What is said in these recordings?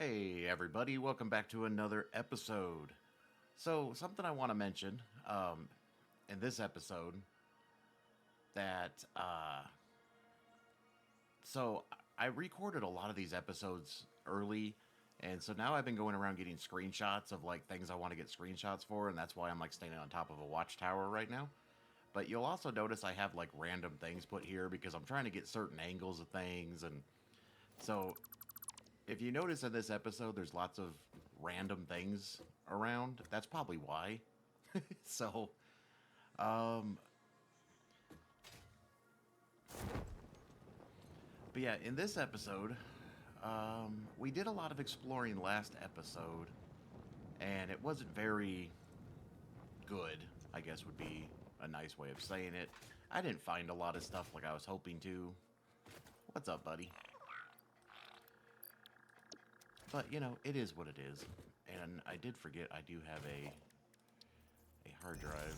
Hey everybody, welcome back to another episode. So, something I want to mention in this episode that so I recorded a lot of these episodes early, and so now I've been going around getting screenshots of like things I want to get screenshots for, and that's why I'm like standing on top of a watchtower right now. But you'll also notice I have like random things put here because I'm trying to get certain angles of things, and so if you notice in this episode, there's lots of random things around. That's probably why. So, but yeah, in this episode, we did a lot of exploring last episode, and it wasn't very good, I guess would be a nice way of saying it. I didn't find a lot of stuff like I was hoping to. What's up, buddy? But, you know, it is what it is. And I did forget I do have a hard drive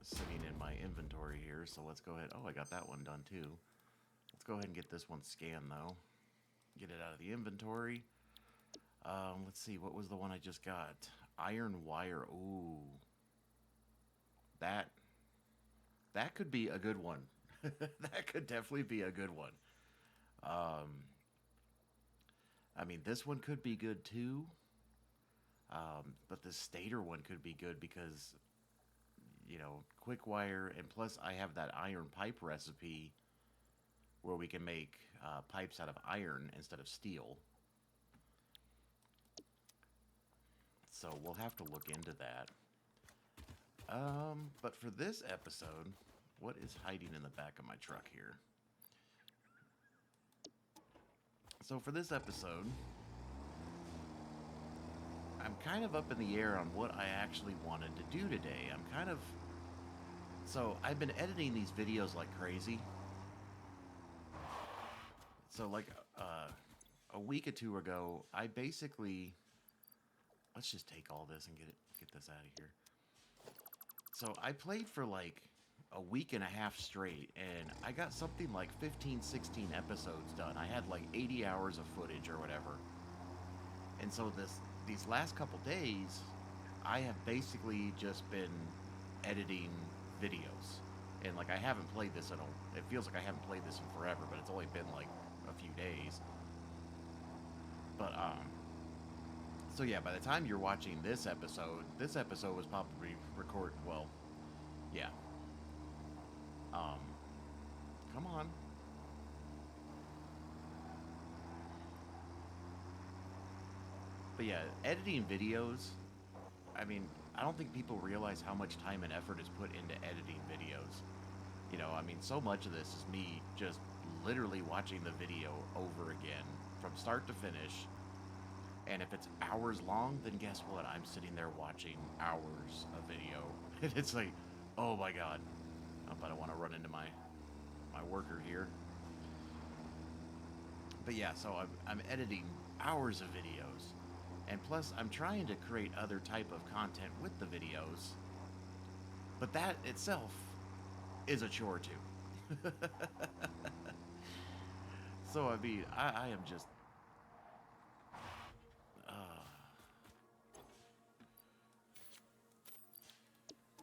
sitting in my inventory here, so let's go ahead. Oh, I got that one done too. Let's go ahead and get this one scanned though. Get it out of the inventory. Let's see, what was the one I just got? Iron wire. Ooh, that that could be a good one. That could definitely be a good one. I mean, this one could be good too. But the stator one could be good because quick wire, and plus I have that iron pipe recipe where we can make pipes out of iron instead of steel. So we'll have to look into that. But for this episode, what is hiding in the back of my truck here? So for this episode, I'm kind of up in the air on what I actually wanted to do today. So I've been editing these videos like crazy. So like a week or two ago, I basically, let's just take all this and get this out of here. So I played for like a week and a half straight, and I got something like 15, 16 episodes done. I had like 80 hours of footage or whatever. And so these last couple days, I have basically just been editing videos. And like I haven't played this it feels like I haven't played this in forever, but it's only been like a few days. But so yeah, by the time you're watching this episode was probably recorded. Well, yeah. Um, come on. But yeah, editing videos. I mean, I don't think people realize how much time and effort is put into editing videos. I mean, so much of this is me just literally watching the video over again from start to finish. And if it's hours long, then guess what? I'm sitting there watching hours of video. And it's like, oh my god. Oh, but I don't want to run into my worker here. But yeah, so I'm editing hours of videos. And plus, I'm trying to create other type of content with the videos. But that itself is a chore too. So, I mean, I am just...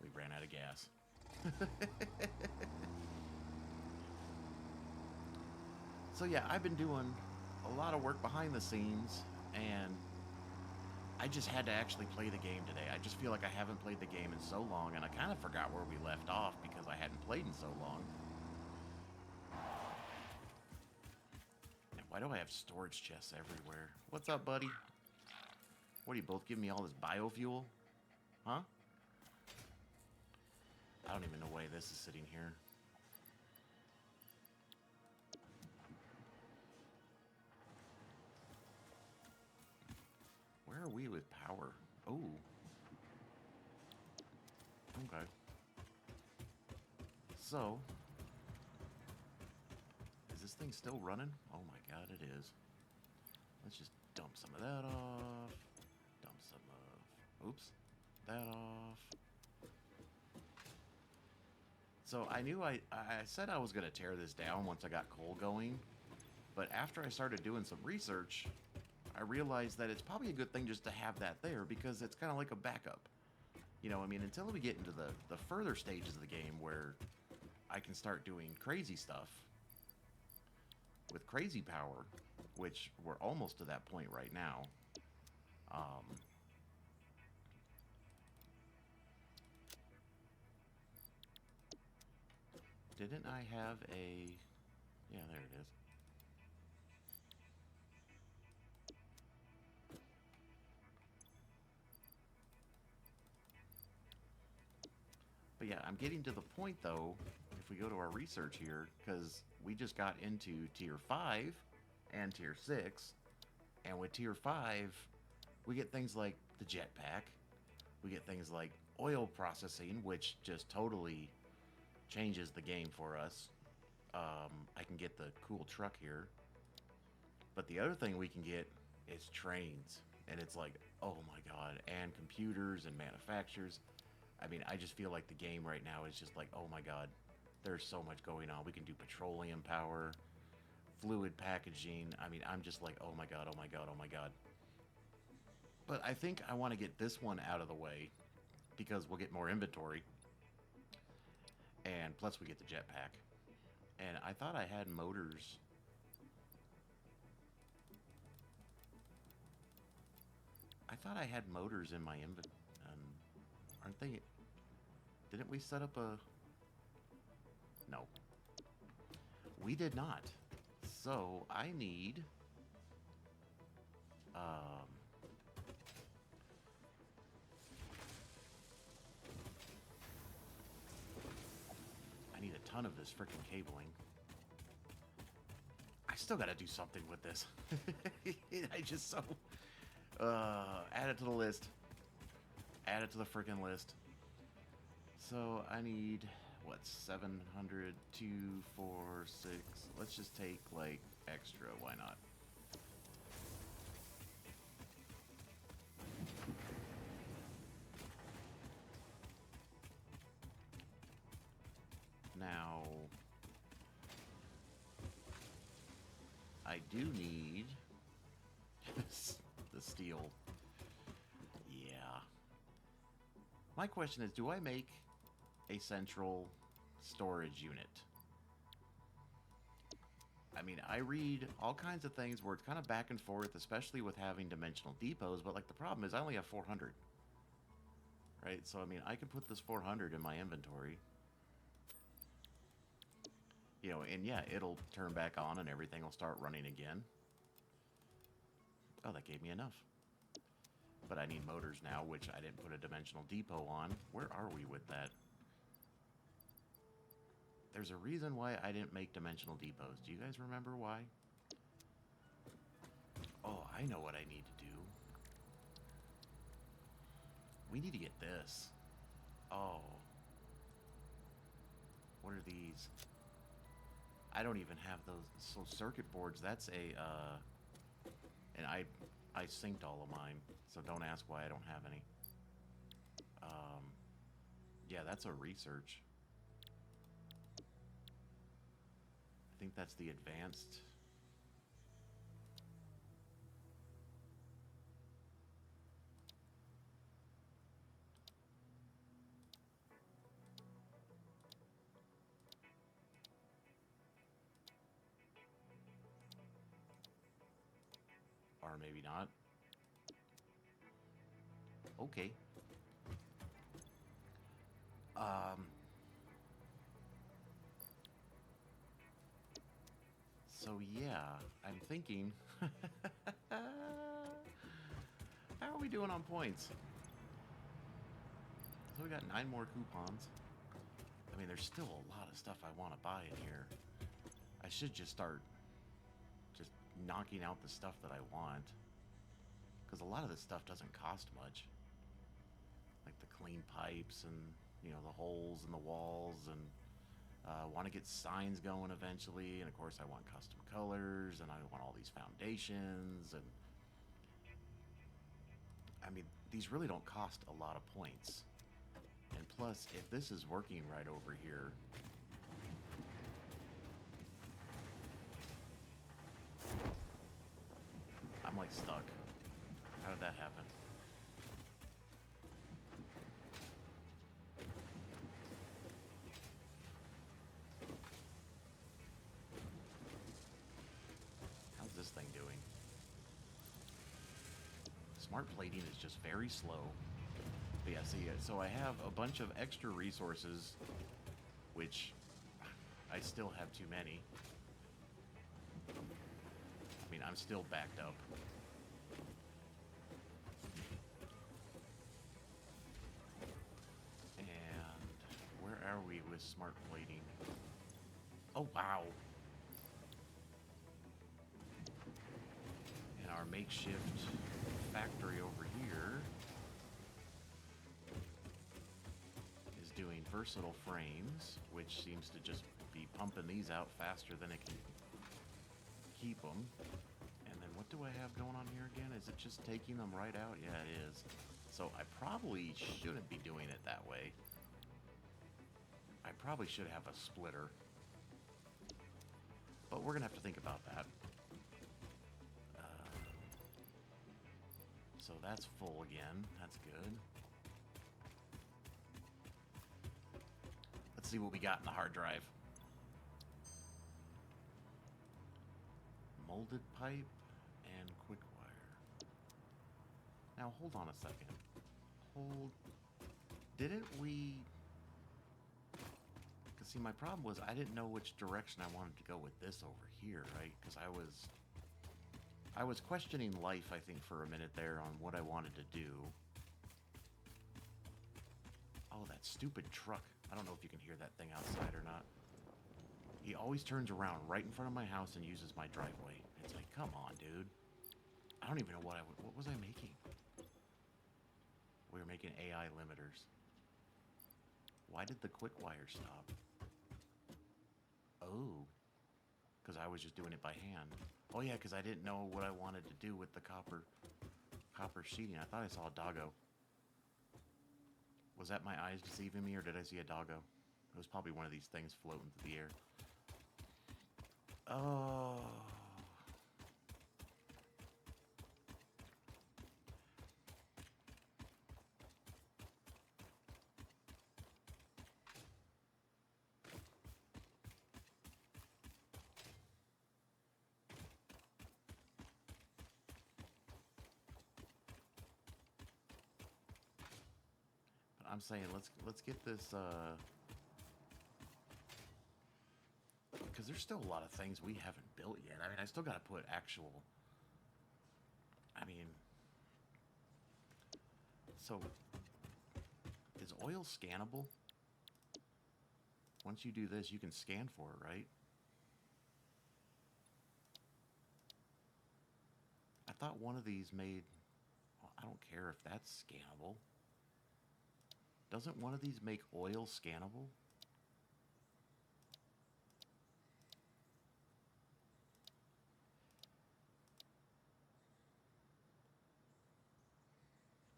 we ran out of gas. So yeah, I've been doing a lot of work behind the scenes, and I just had to actually play the game today. I just feel like I haven't played the game in so long, and I kind of forgot where we left off because I hadn't played in so long. And why do I have storage chests everywhere? What's up, buddy? What, are you both giving me all this biofuel? Huh? I don't even know why this is sitting here. Where are we with power? Oh. Okay. So, is this thing still running? Oh my god, it is. Let's just dump some of that off. Dump some of... Oops. That off. So I knew I said I was going to tear this down once I got coal going. But after I started doing some research, I realized that it's probably a good thing just to have that there because it's kind of like a backup. You know, I mean, until we get into the further stages of the game where I can start doing crazy stuff with crazy power, which we're almost to that point right now. Um, didn't I have a... Yeah, there it is. But yeah, I'm getting to the point, though, if we go to our research here, because we just got into Tier 5 and Tier 6, and with Tier 5, we get things like the Jetpack, we get things like oil processing, which just totally changes the game for us. I can get the cool truck here, but the other thing we can get is trains, and it's like, oh my god, and computers and manufacturers. I mean, I just feel like the game right now is just like, oh my god, there's so much going on. We can do petroleum power, fluid packaging. I mean, I'm just like, oh my god, oh my god, oh my god. But I think I want to get this one out of the way because we'll get more inventory. And plus we get the jetpack. And I thought I had motors. I thought I had motors in my inventory. Aren't they? Didn't we set up a... No. We did not. So I need... I need a ton of this freaking cabling. I still gotta do something with this. I just so... add it to the list. Add it to the freaking list. So I need, what, 700, 2, 4, 6. Let's just take, like, extra. Why not? Now, I do need the steel. Yeah. My question is, do I make a central storage unit? I mean, I read all kinds of things where it's kind of back and forth, especially with having dimensional depots, but like the problem is I only have 400. Right? So, I mean, I could put this 400 in my inventory. You know, and yeah, it'll turn back on and everything will start running again. Oh, that gave me enough. But I need motors now, which I didn't put a dimensional depot on. Where are we with that? There's a reason why I didn't make dimensional depots. Do you guys remember why? Oh, I know what I need to do. We need to get this. Oh. What are these? I don't even have those. So circuit boards, that's a, and I synced all of mine, so don't ask why I don't have any. Yeah, that's a research. I think that's the advanced. Or maybe not. Okay. So yeah, I'm thinking, how are we doing on points? So we got 9 more coupons. I mean, there's still a lot of stuff I want to buy in here. I should just start just knocking out the stuff that I want. Because a lot of this stuff doesn't cost much. Like the clean pipes and, you know, the holes in the walls, and want to get signs going eventually. And of course I want custom colors, and I want all these foundations. And I mean, these really don't cost a lot of points. And plus, if this is working right over here, I'm like stuck. How did that happen? How's this thing doing? Smart plating is just very slow. But yeah, see, so I have a bunch of extra resources, which I still have too many. I mean, I'm still backed up. And where are we with smart plating? Oh, wow. And our makeshift factory over here is doing versatile frames, which seems to just be pumping these out faster than it can keep them. And then what do I have going on here again? Is it just taking them right out? Yeah, it is. So I probably shouldn't be doing it that way. I probably should have a splitter. But we're going to have to think about that. So that's full again. That's good. Let's see what we got in the hard drive. Molded pipe and quick wire. Now hold on a second. Didn't we... Because see, my problem was I didn't know which direction I wanted to go with this over here, right? Because I was questioning life, I think, for a minute there on what I wanted to do. Oh, that stupid truck. I don't know if you can hear that thing outside or not. He always turns around right in front of my house and uses my driveway. It's like, come on, dude. I don't even know what was I making? We were making AI limiters. Why did the quick wire stop? Oh. Because I was just doing it by hand. Oh yeah, because I didn't know what I wanted to do with the copper sheeting. I thought I saw a doggo. Was that my eyes deceiving me, or did I see a doggo? It was probably one of these things floating through the air. Oh. I'm saying let's get this because there's still a lot of things we haven't built yet. I mean, I still got to put actual. I mean, so is oil scannable? Once you do this, you can scan for it, right? I thought one of these made. Well, I don't care if that's scannable. Doesn't one of these make oil scannable?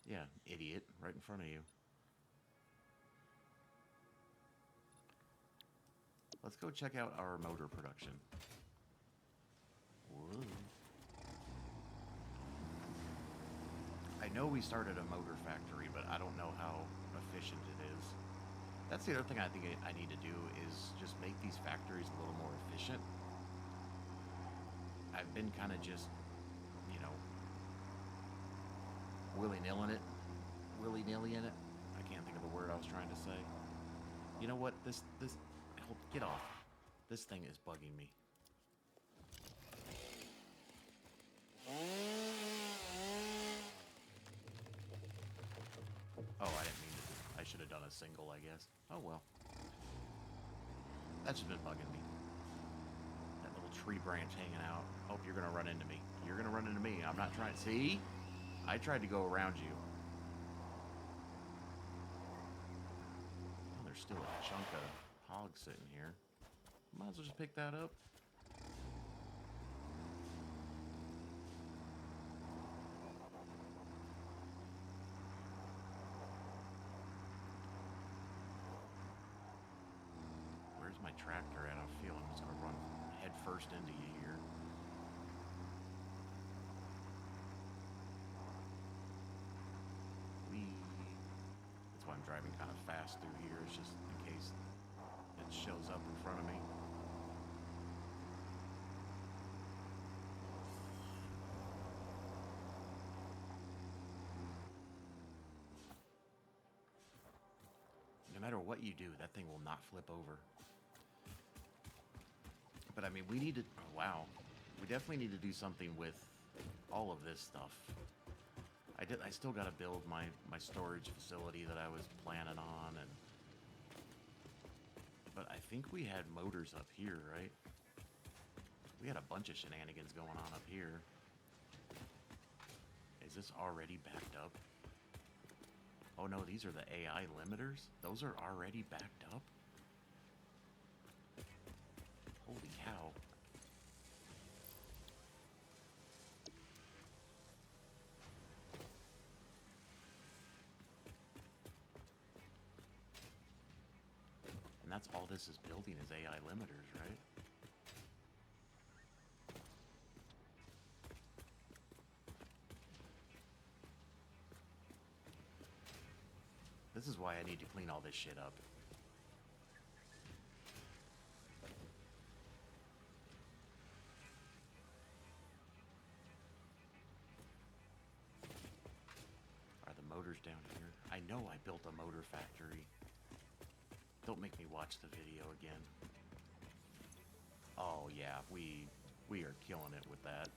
Yeah, idiot, right in front of you. Let's go check out our motor production. Whoa. I know we started a motor factory, but I don't know how efficient it is. That's the other thing I think I need to do is just make these factories a little more efficient. I've been kind of just, you know, willy-nilly in it. I can't think of the word I was trying to say. You know what? Get off. This thing is bugging me. Oh, I didn't mean to. I should have done a single, I guess. Oh, well. That's just been bugging me. That little tree branch hanging out. Hope you're going to run into me. You're going to run into me. I'm not trying. See? I tried to go around you. Oh, there's still a chunk of hog sitting here. Might as well just pick that up. Where's my tractor at? I feel I'm just going to run head first into you here. driving kind of fast through here. It's just in case it shows up in front of me. No matter what you do, that thing will not flip over. But I mean, we need to... Oh, wow. We definitely need to do something with all of this stuff. I still got to build my storage facility that I was planning on, and... But I think we had motors up here, right? We had a bunch of shenanigans going on up here. Is this already backed up? Oh no, these are the AI limiters? Those are already backed up? Holy cow. And that's all this is building is AI limiters, right? This is why I need to clean all this shit up. Are the motors down here? I know I built a motor factory. Don't make me watch the video again. Oh yeah, we are killing it with that.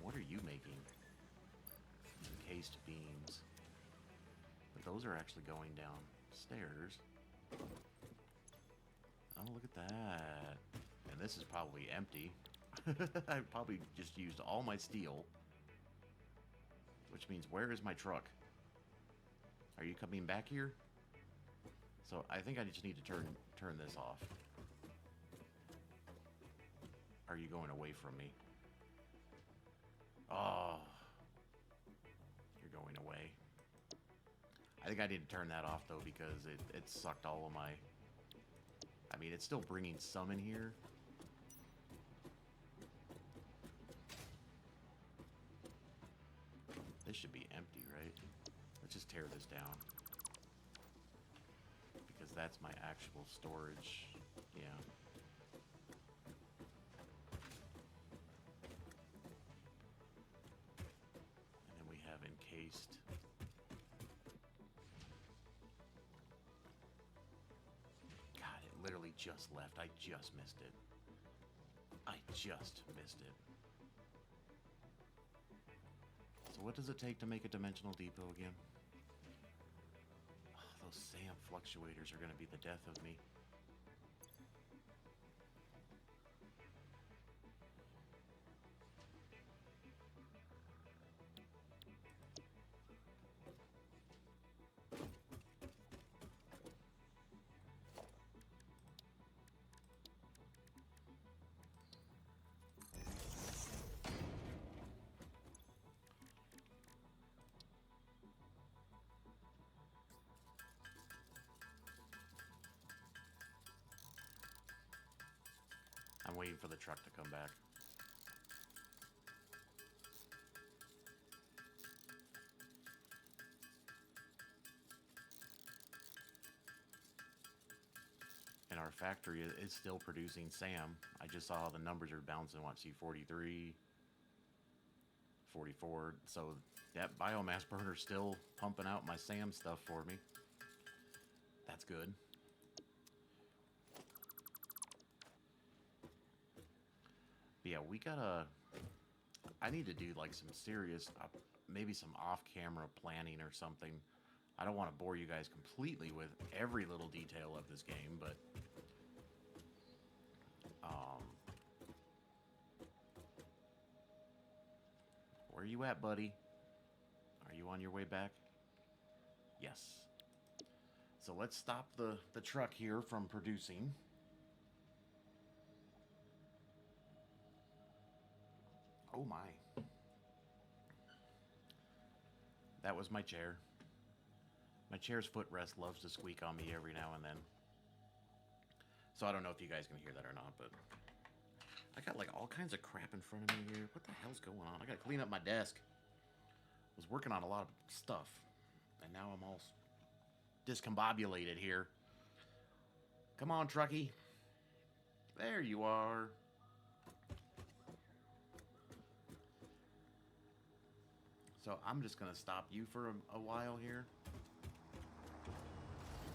What are you making? Encased beams. But those are actually going downstairs. Oh, look at that. And this is probably empty. I probably just used all my steel. Which means, where is my truck? Are you coming back here? So I think I just need to turn this off. Are you going away from me? Oh. You're going away. I think I need to turn that off, though, because it sucked all of my... I mean, it's still bringing some in here. This should be empty, right? Let's just tear this down. Because that's my actual storage. Yeah. And then we have encased. God, it literally just left. I just missed it. I just missed it. So what does it take to make a dimensional depot again? Oh, those SAM fluctuators are going to be the death of me. I'm waiting for the truck to come back. And our factory is still producing SAM. I just saw the numbers are bouncing. What, see, 43, 44. So that biomass burner's still pumping out my SAM stuff for me. That's good. But yeah, we gotta... I need to do like some serious, maybe some off-camera planning or something. I don't want to bore you guys completely with every little detail of this game, but... where are you at, buddy? Are you on your way back? Yes. So let's stop the truck here from producing. Oh my. That was my chair. My chair's footrest loves to squeak on me every now and then. So I don't know if you guys can hear that or not, but... I got like all kinds of crap in front of me here. What the hell's going on? I gotta clean up my desk. was working on a lot of stuff, and now I'm all discombobulated here. Come on, Trucky. There you are. So I'm just gonna stop you for a while here.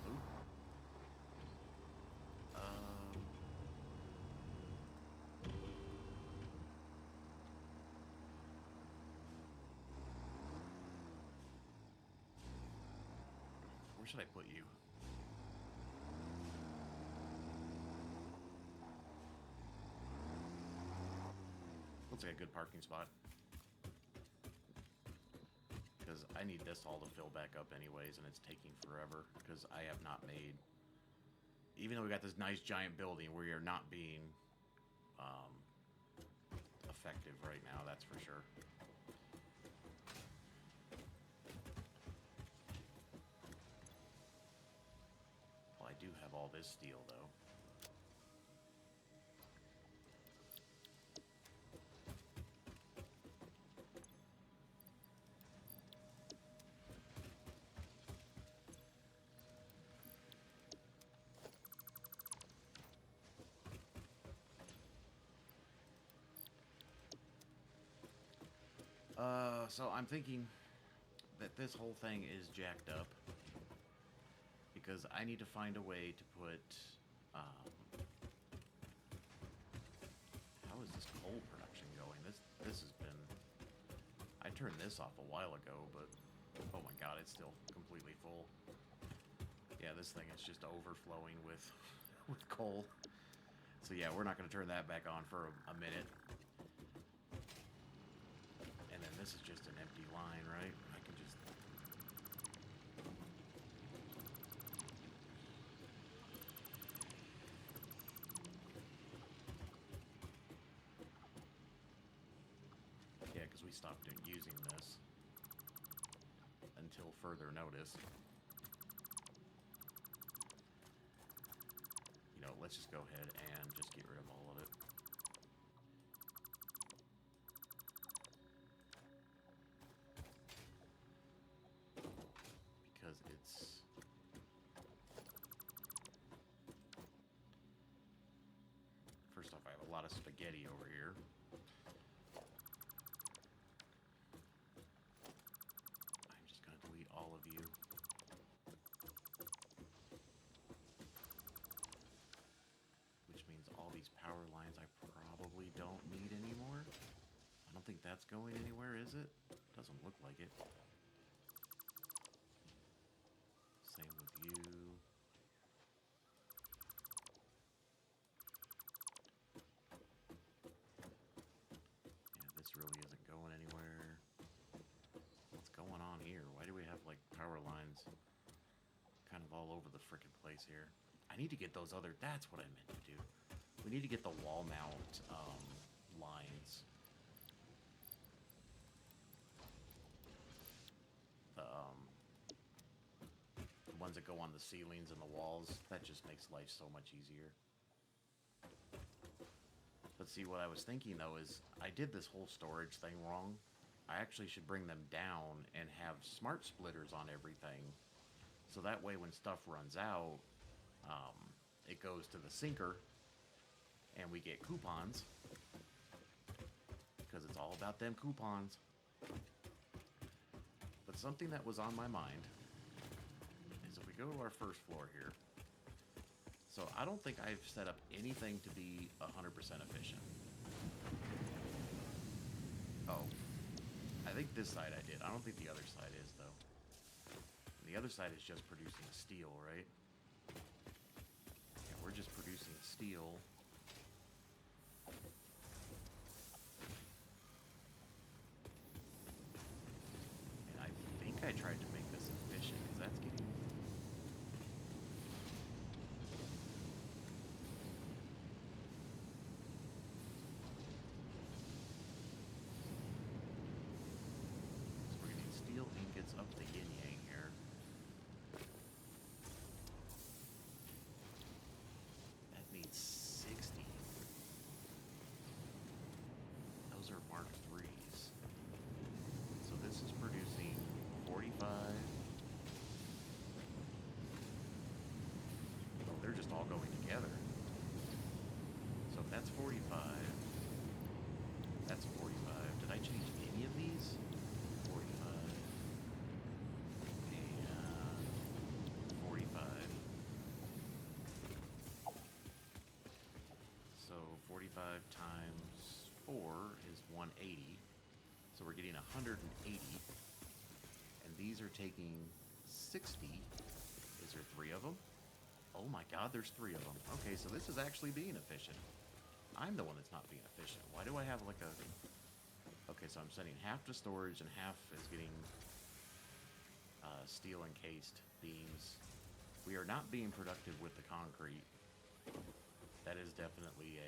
Ooh. Where should I put you? Looks like a good parking spot. Because I need this all to fill back up anyways, and it's taking forever, because I have not made... Even though we got this nice giant building, we are not being effective right now, that's for sure. Well, I do have all this steel, though. So I'm thinking that this whole thing is jacked up because I need to find a way to put, how is this coal production going? This has been, I turned this off a while ago, but oh my god, it's still completely full. Yeah, this thing is just overflowing with coal. So yeah, we're not going to turn that back on for a minute. And then this is just an empty line, right? I can just... Yeah, because we stopped using this until further notice. You know, let's just go ahead and just get rid of all of it. Because it's... First off, I have a lot of spaghetti over here. I'm just going to delete all of you. Which means all these power lines I probably don't need anymore. I don't think that's going anywhere, is it? Doesn't look like it. Same with you. Yeah, this really isn't going anywhere. What's going on here? Why do we have, like, power lines kind of all over the frickin' place here? I need to get those other... That's what I meant to do. We need to get the wall mount lines. The ones that go on the ceilings and the walls. That just makes life so much easier. But see, what I was thinking, though, is I did this whole storage thing wrong. I actually should bring them down and have smart splitters on everything. So that way when stuff runs out, it goes to the sinker, and we get coupons. Because it's all about them coupons. But something that was on my mind is if we go to our first floor here. So I don't think I've set up anything to be 100% efficient. Oh. I think this side I did. I don't think the other side is, though. The other side is just producing steel, right? Yeah, we're just producing steel. And I think I tried to make this efficient, because that's getting... So we're getting steel ingots up the yin-yang here. That needs 60. Those are Mark IIIs. So this is producing 75 times 4 is 180. So we're getting 180. And these are taking 60. Is there 3 of them? Oh my god, there's 3 of them. Okay, so this is actually being efficient. I'm the one that's not being efficient. Why do I have like a... Okay, so I'm sending half to storage and half is getting steel encased beams. We are not being productive with the concrete. That is definitely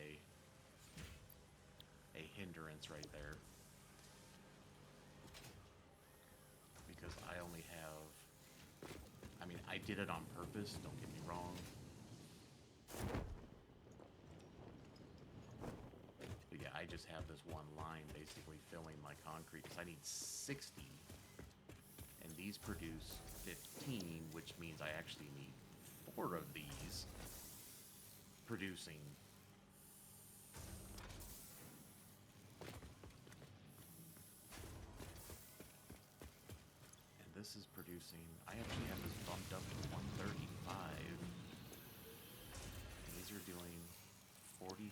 a hindrance right there. Because I only have... I mean, I did it on purpose, don't get me wrong. But yeah, I just have this one line basically filling my concrete because I need 60. And these produce 15, which means I actually need 4 of these producing. And this is producing, I actually have this bumped up to 135. And these are doing 45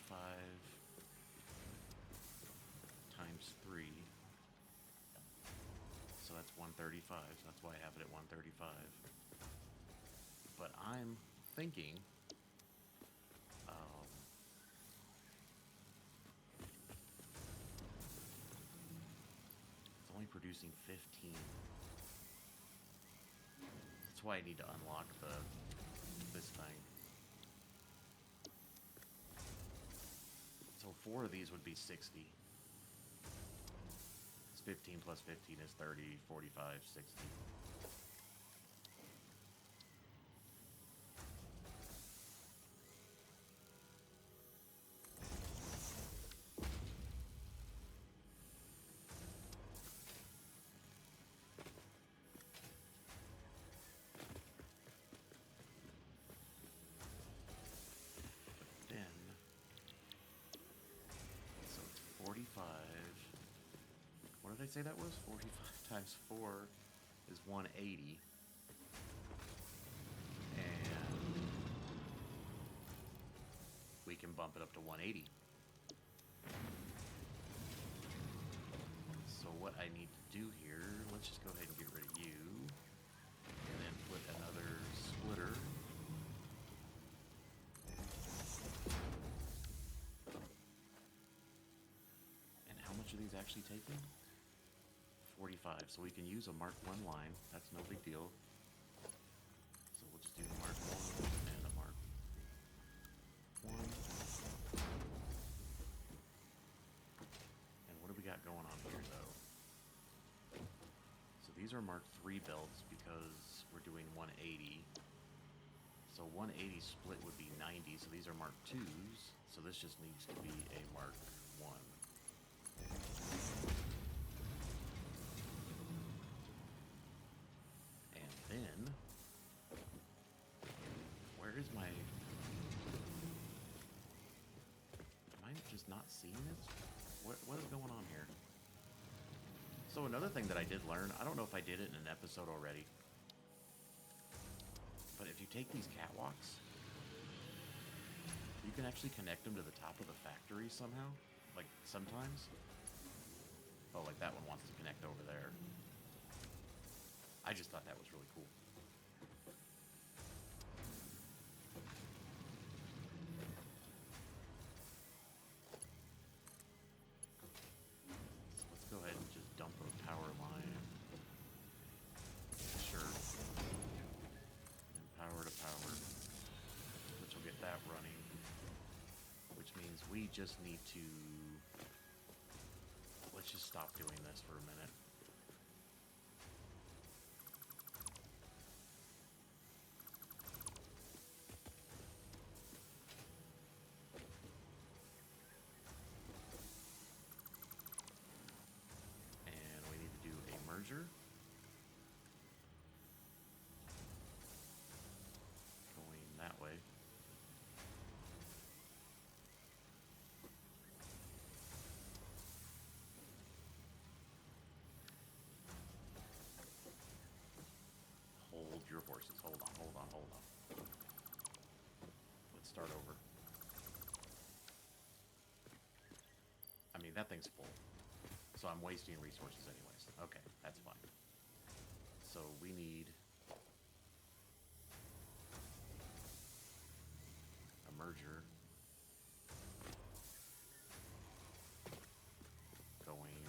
times 3. So that's 135, so that's why I have it at 135. But I'm thinking, it's only producing 15. That's why I need to unlock this thing. So 4 of these would be 60. 15 plus 15 is 30, 45, 60. Then, so it's 45. What did I say that was? 45 times 4 is 180. And we can bump it up to 180. So what I need to do here, let's just go ahead and get rid of you. And then put another splitter. And how much are these actually taking? 45, so we can use a Mark 1 line. That's no big deal. So we'll just do Mark 1 and a Mark 1. And what do we got going on here, though? So these are Mark 3 belts because we're doing 180. So 180 split would be 90, so these are Mark 2s. So this just needs to be a Mark 1. Then, where is my... Am I just not seeing it? What is going on here? So another thing that I did learn, I don't know if I did it in an episode already, but if you take these catwalks, you can actually connect them to the top of the factory somehow. Like, sometimes. Oh, like that one wants to connect over there. I just thought that was really cool. So let's go ahead and just dump a power line. Sure. And power to power. Which will get that running. Which means we just need to... Let's just stop doing this for a minute. Merger. Going that way. Hold your horses. Hold on, hold on, hold on. Let's start over. that thing's full. So I'm wasting resources anyways. Okay, that's fine. So we need a merger going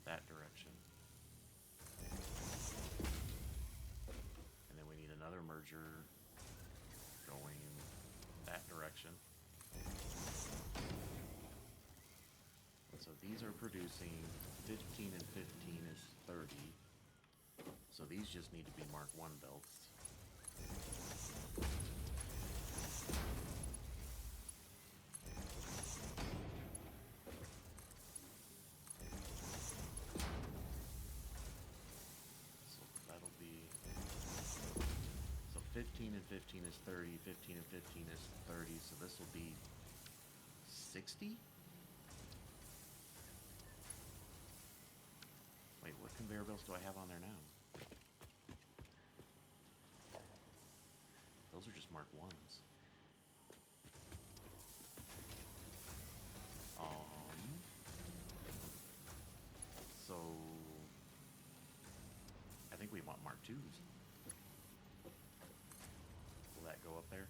that direction. And then we need another merger going that direction. So these are producing 15 and 15 is 30. So these just need to be Mark 1 belts. So that'll be... So 15 and 15 is 30, 15 and 15 is 30, so this will be 60? Wait, what conveyor belts do I have on there now? Those are just Mark 1s. So... I think we want Mark 2s. Will that go up there?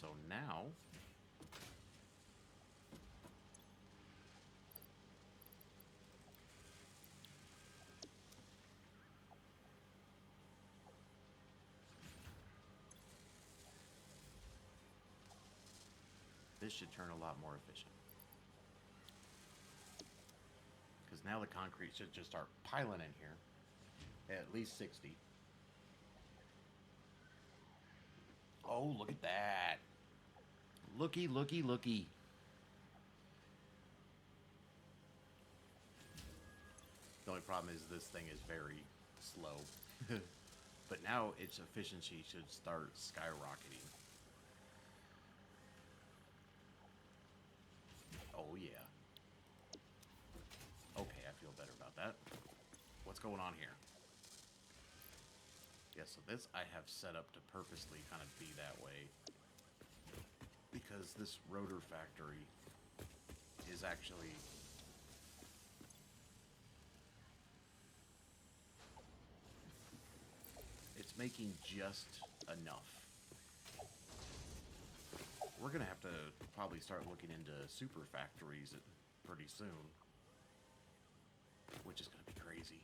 So now... this should turn a lot more efficient. Because now the concrete should just start piling in here. At least 60. Oh, look at that. Looky, looky, looky. The only problem is this thing is very slow. But now its efficiency should start skyrocketing. Oh, yeah. Okay, I feel better about that. What's going on here? Yeah, so this I have set up to purposely kind of be that way. Because this rotor factory is actually... it's making just enough. We're going to have to probably start looking into super factories pretty soon. Which is going to be crazy.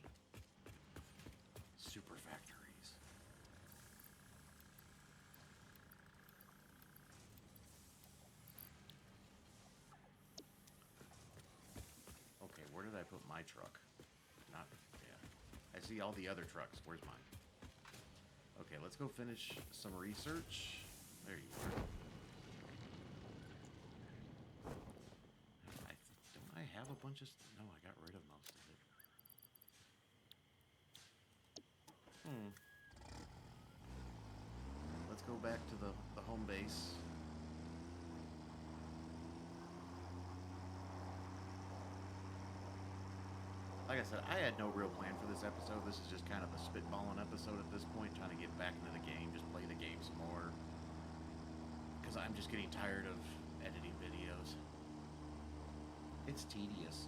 Super factories. Okay, where did I put my truck? Not... yeah. I see all the other trucks. Where's mine? Okay, let's go finish some research. There you are. Don't I have a bunch of... no, I got rid of most of it. Let's go back to the home base. Like I said, I had no real plan for this episode. This is just kind of a spitballing episode at this point, trying to get back into the game, just play the game some more. Because I'm just getting tired of editing videos. It's tedious.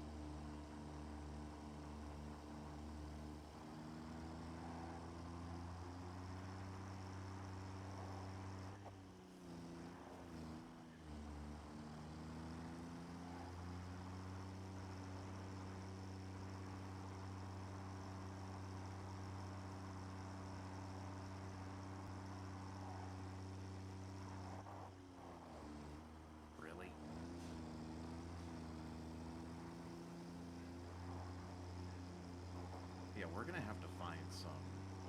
we're gonna have to find some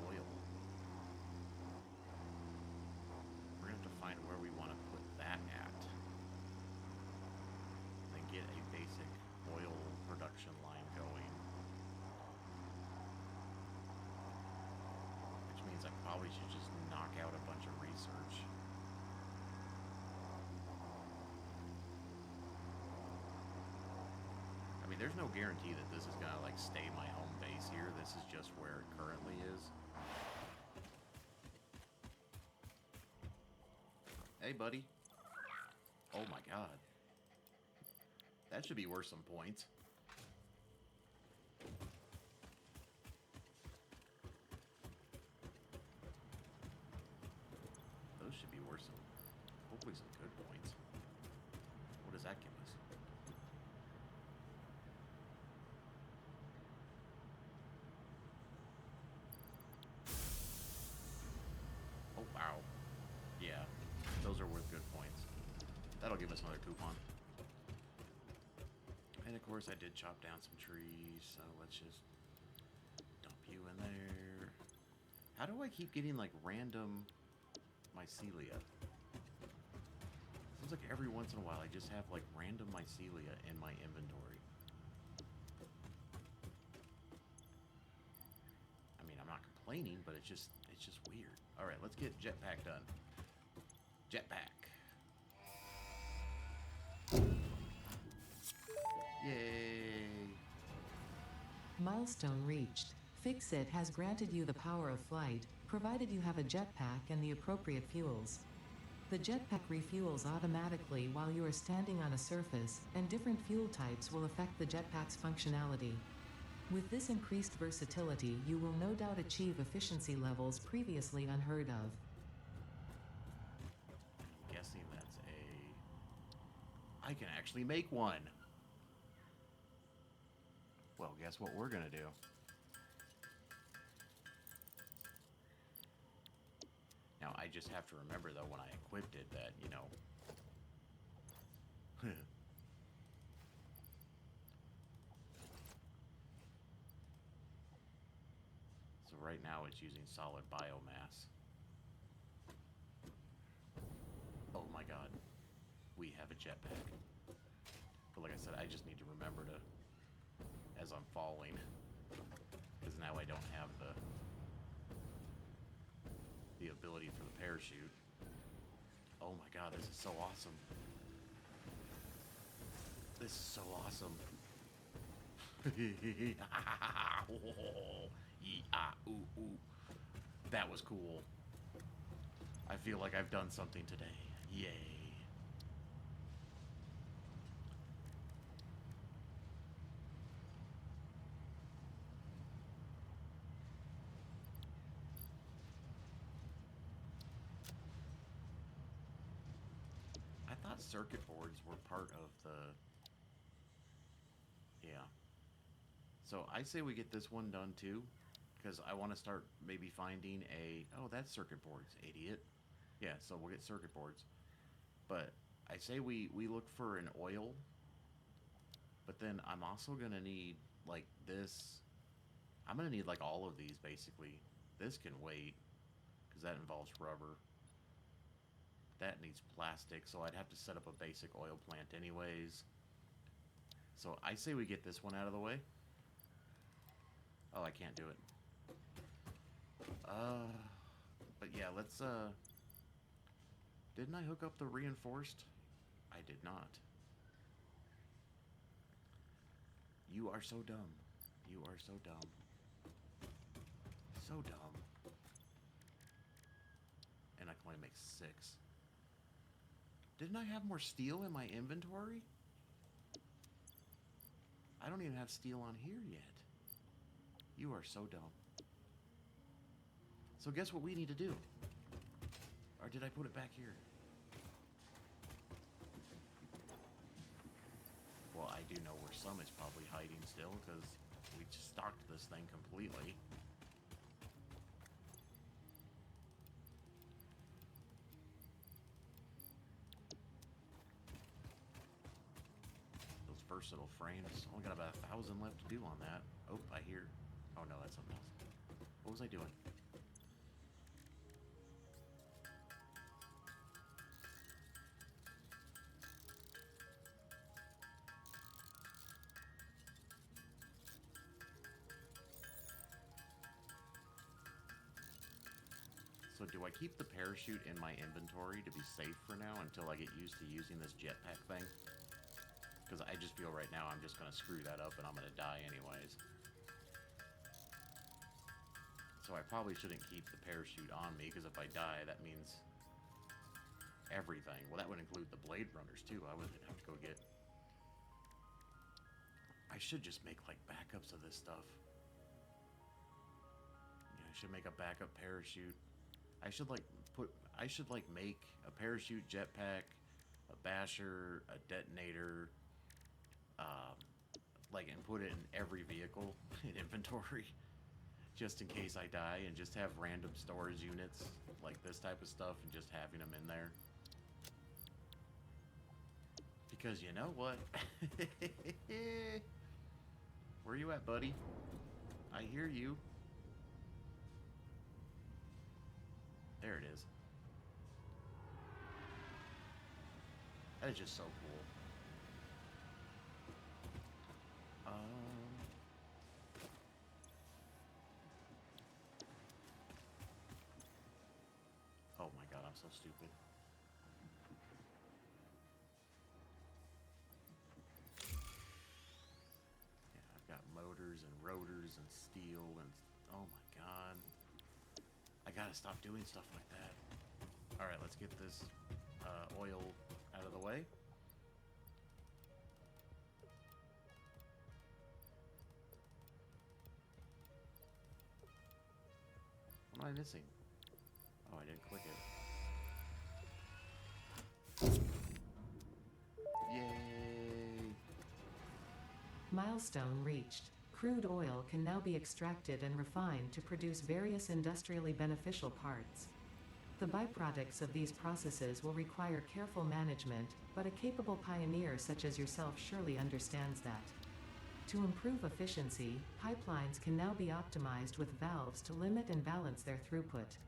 oil. We're gonna have to find where we want to put that at. And then get a basic oil production line going. Which means I probably should just knock out a bunch of research. I mean, there's no guarantee that this is gonna like stay my home base here. This is just where it currently is. Hey, buddy. Oh my god. That should be worth some points. Those should be worth some, hopefully some good points. What does that give us? Oh, wow. Yeah, those are worth good points. That'll give us another coupon. And of course I did chop down some trees, so let's just dump you in there. How do I keep getting like random mycelia? Seems like every once in a while I just have like random mycelia in my inventory. I mean, I'm not complaining, but it's just weird. All right, let's get Jetpack done. Jetpack. Yay! Milestone reached. Fix-It has granted you the power of flight, provided you have a jetpack and the appropriate fuels. The jetpack refuels automatically while you are standing on a surface, and different fuel types will affect the jetpack's functionality. With this increased versatility, you will no doubt achieve efficiency levels previously unheard of. I'm guessing that's I can actually make one! Well, guess what we're gonna do? Now, I just have to remember, though, when I equipped it that, you know... So right now it's using solid biomass. Oh my god. We have a jetpack. But like I said, I just need to remember to... as I'm falling. Because now I don't have the ability for the parachute. Oh my god, this is so awesome. This is so awesome. That was cool. I feel like I've done something today. Yay. I thought circuit boards were part of the... Yeah. So I say we get this one done too, because I want to start maybe finding a... Oh, that's circuit boards, idiot. Yeah, so we'll get circuit boards. But I say we look for an oil, but then I'm also going to need, like, this... I'm going to need, like, all of these, basically. This can wait, because that involves rubber. That needs plastic, so I'd have to set up a basic oil plant anyways. So I say we get this one out of the way. Oh, I can't do it. But yeah, let's, Didn't I hook up the reinforced? I did not. You are so dumb. You are so dumb. So dumb. And I can only make 6. Didn't I have more steel in my inventory? I don't even have steel on here yet. You are so dumb. So guess what we need to do? Or did I put it back here? Well, I do know where some is probably hiding still, because we just stocked this thing completely. Those versatile frames, only got about 1,000 left to do on that. Oh, I hear. Oh no, that's something else. What was I doing? So do I keep the parachute in my inventory to be safe for now until I get used to using this jetpack thing? Because I just feel right now I'm just going to screw that up and I'm going to die anyways. So I probably shouldn't keep the parachute on me, because if I die, that means everything. Well, that would include the Blade Runners too. I would have to go get... I should just make like backups of this stuff. Yeah, I should make a backup parachute. I should make a parachute, jetpack, a basher, a detonator, and put it in every vehicle in inventory, just in case I die, and just have random storage units like this type of stuff, and just having them in there. Because you know what? Where you at, buddy? I hear you. There it is. That is just so cool. Oh my god, I'm so stupid. Yeah, I've got motors and rotors and steel and... Oh my god. I gotta stop doing stuff like that. Alright, let's get this oil out of the way. What am I missing? Oh, I didn't click it. Yay! Milestone reached. Crude oil can now be extracted and refined to produce various industrially beneficial parts. The byproducts of these processes will require careful management, but a capable pioneer such as yourself surely understands that. To improve efficiency, pipelines can now be optimized with valves to limit and balance their throughput.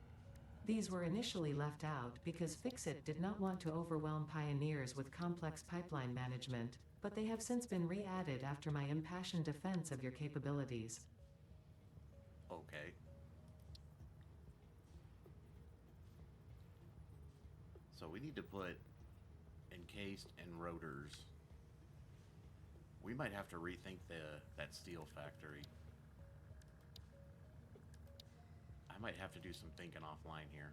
These were initially left out because Fixit did not want to overwhelm pioneers with complex pipeline management, but they have since been re-added after my impassioned defense of your capabilities. Okay. So we need to put encased and rotors. We might have to rethink that steel factory. I might have to do some thinking offline here.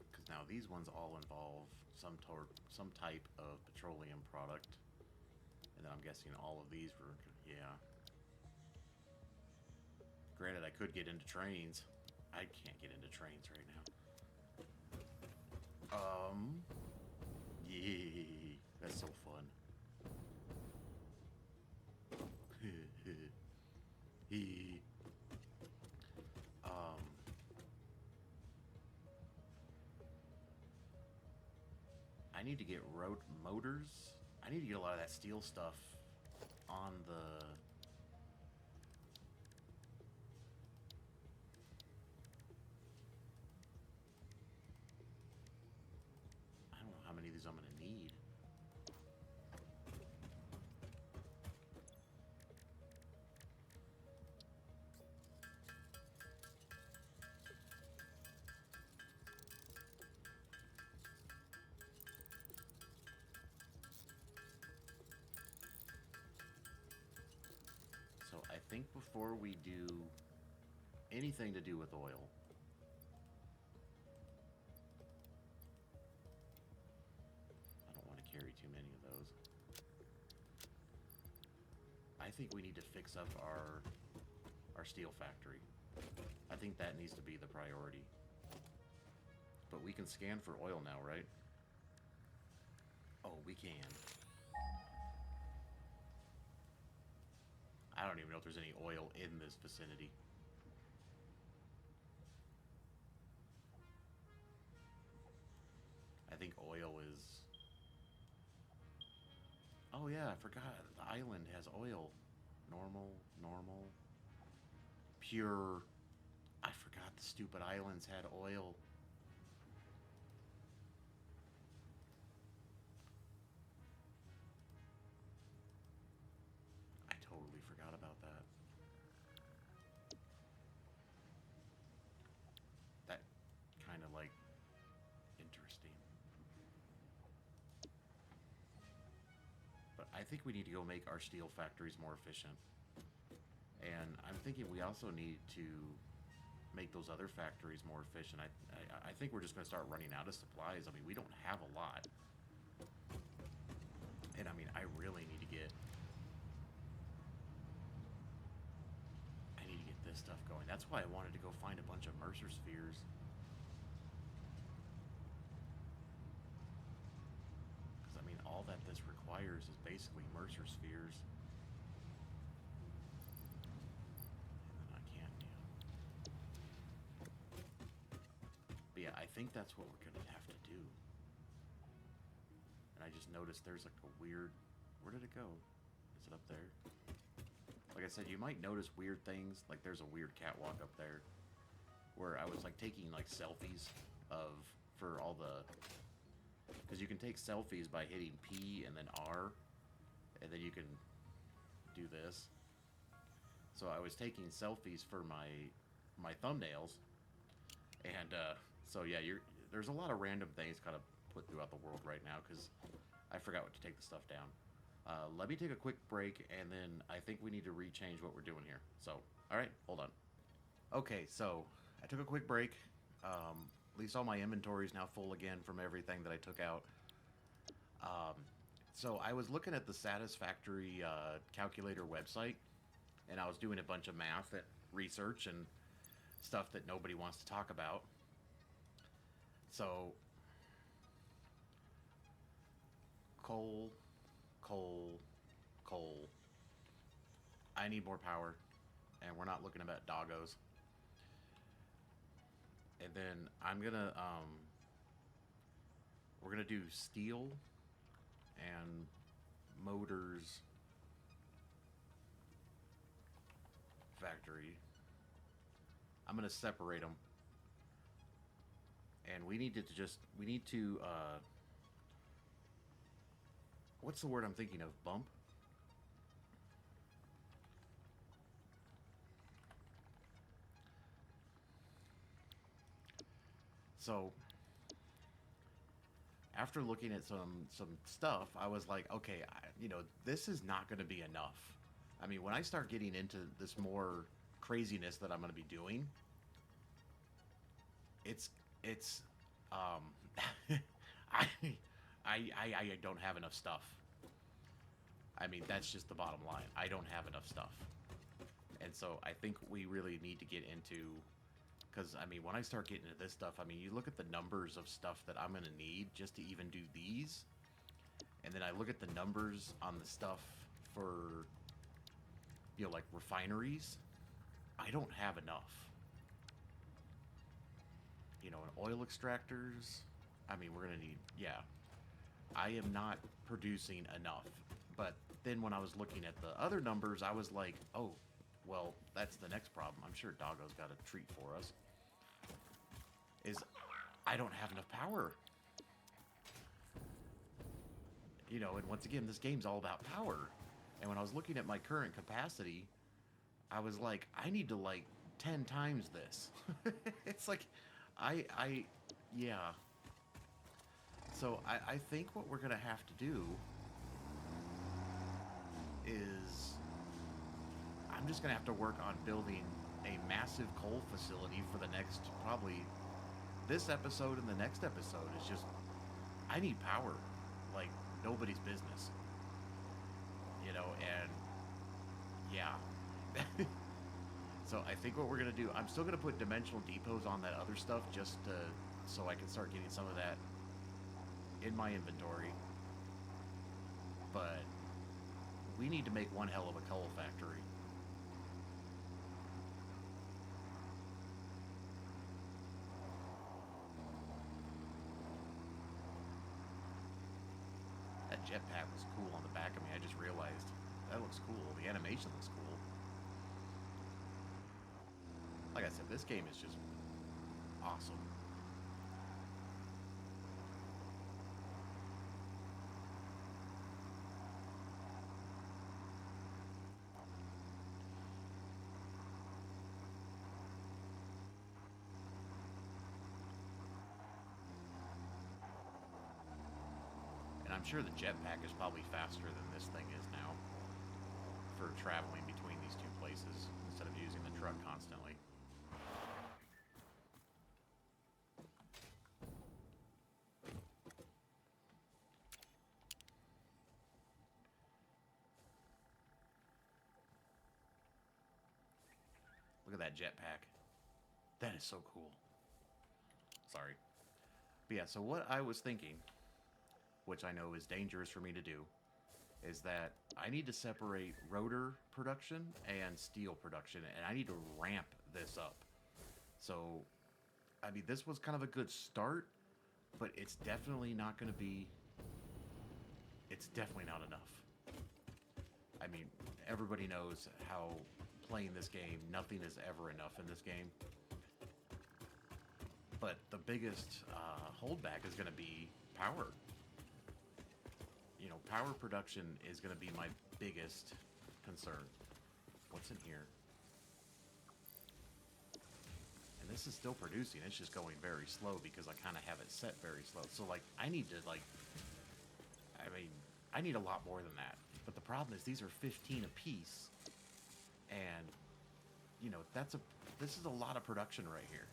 Because now these ones all involve some type of petroleum product. And then I'm guessing all of these were, yeah. Granted, I could get into trains. I can't get into trains right now. Yay, that's so fun. I need to get motors. I need to get a lot of that steel stuff on the... I don't know how many of these I'm going to need. So I think before we do anything to do with oil, I don't want to carry too many of those. I think we need to fix up our steel factory. I think that needs to be the priority. But we can scan for oil now, right? Oh, we can. I don't even know if there's any oil in this vicinity. I think oil is... Oh yeah, I forgot. The island has oil. Normal, normal, pure. I forgot the stupid islands had oil. I totally forgot about that. That kind of like interesting. But I think we need to go make our steel factories more efficient. And I'm thinking we also need to make those other factories more efficient. I think we're just going to start running out of supplies. I mean, we don't have a lot. And I mean, I need to get this stuff going. That's why I wanted to go find a bunch of Mercer spheres. Because I mean, all that this requires is basically Mercer spheres. And then I can't, But yeah, I think that's what we're gonna have to do. And I just noticed there's like a weird. Where did it go? Is it up there? Like I said, you might notice weird things. Like there's a weird catwalk up there, where I was like taking like selfies of for all the. Because you can take selfies by hitting P and then R, and then you can do this. So I was taking selfies for my thumbnails, and so yeah, there's a lot of random things kind of put throughout the world right now because I forgot what to take the stuff down. Let me take a quick break, and then I think we need to rechange what we're doing here. So, all right, hold on. Okay, so I took a quick break. At least all my inventory is now full again from everything that I took out. Um, so I was looking at the Satisfactory calculator website, and I was doing a bunch of math and research and stuff that nobody wants to talk about. So, coal, coal, coal. I need more power, and we're not looking about doggos. And then we're gonna do steel and motors factory. I'm gonna separate them, and we need to what's the word I'm thinking of? Bump. So after looking at some stuff, I was like, okay, this is not going to be enough. I mean, when I start getting into this more craziness that I'm going to be doing, it's um, I, I don't have enough stuff. I mean, that's just the bottom line. I don't have enough stuff, and so I think we really need to get into. Because, I mean, when I start getting into this stuff, I mean, you look at the numbers of stuff that I'm going to need just to even do these. And then I look at the numbers on the stuff for, like refineries. I don't have enough. And oil extractors. I mean, we're going to need, yeah. I am not producing enough. But then when I was looking at the other numbers, I was like, oh, well, that's the next problem. I'm sure Doggo's got a treat for us. Is I don't have enough power. And once again, this game's all about power. And when I was looking at my current capacity, I was like, I need to 10 times this. It's like, yeah. So I think what we're gonna have to do is I'm just gonna have to work on building a massive coal facility for the next probably this episode and the next episode. Is just I need power like nobody's business, and yeah. So I think what we're gonna do, I'm still gonna put dimensional depots on that other stuff just so I can start getting some of that in my inventory, but we need to make one hell of a coal factory. That jetpack was cool on the back of me. I just realized that looks cool. The animation looks cool. Like I said, this game is just awesome. And I'm sure the jetpack is probably faster than this thing is now for traveling between these two places instead of using the truck constantly. Look at that jetpack. That is so cool. Sorry. But yeah, so what I was thinking, which I know is dangerous for me to do, is that I need to separate rotor production and steel production, and I need to ramp this up. So, I mean, this was kind of a good start, but it's definitely not going to be... It's definitely not enough. I mean, everybody knows how playing this game, nothing is ever enough in this game. But the biggest holdback is going to be power. You know, power production is going to be my biggest concern. What's in here? And this is still producing. It's just going very slow because I kind of have it set very slow. So, like, I need to, like... I mean, I need a lot more than that. But the problem is these are 15 apiece. And, you know, this is a lot of production right here.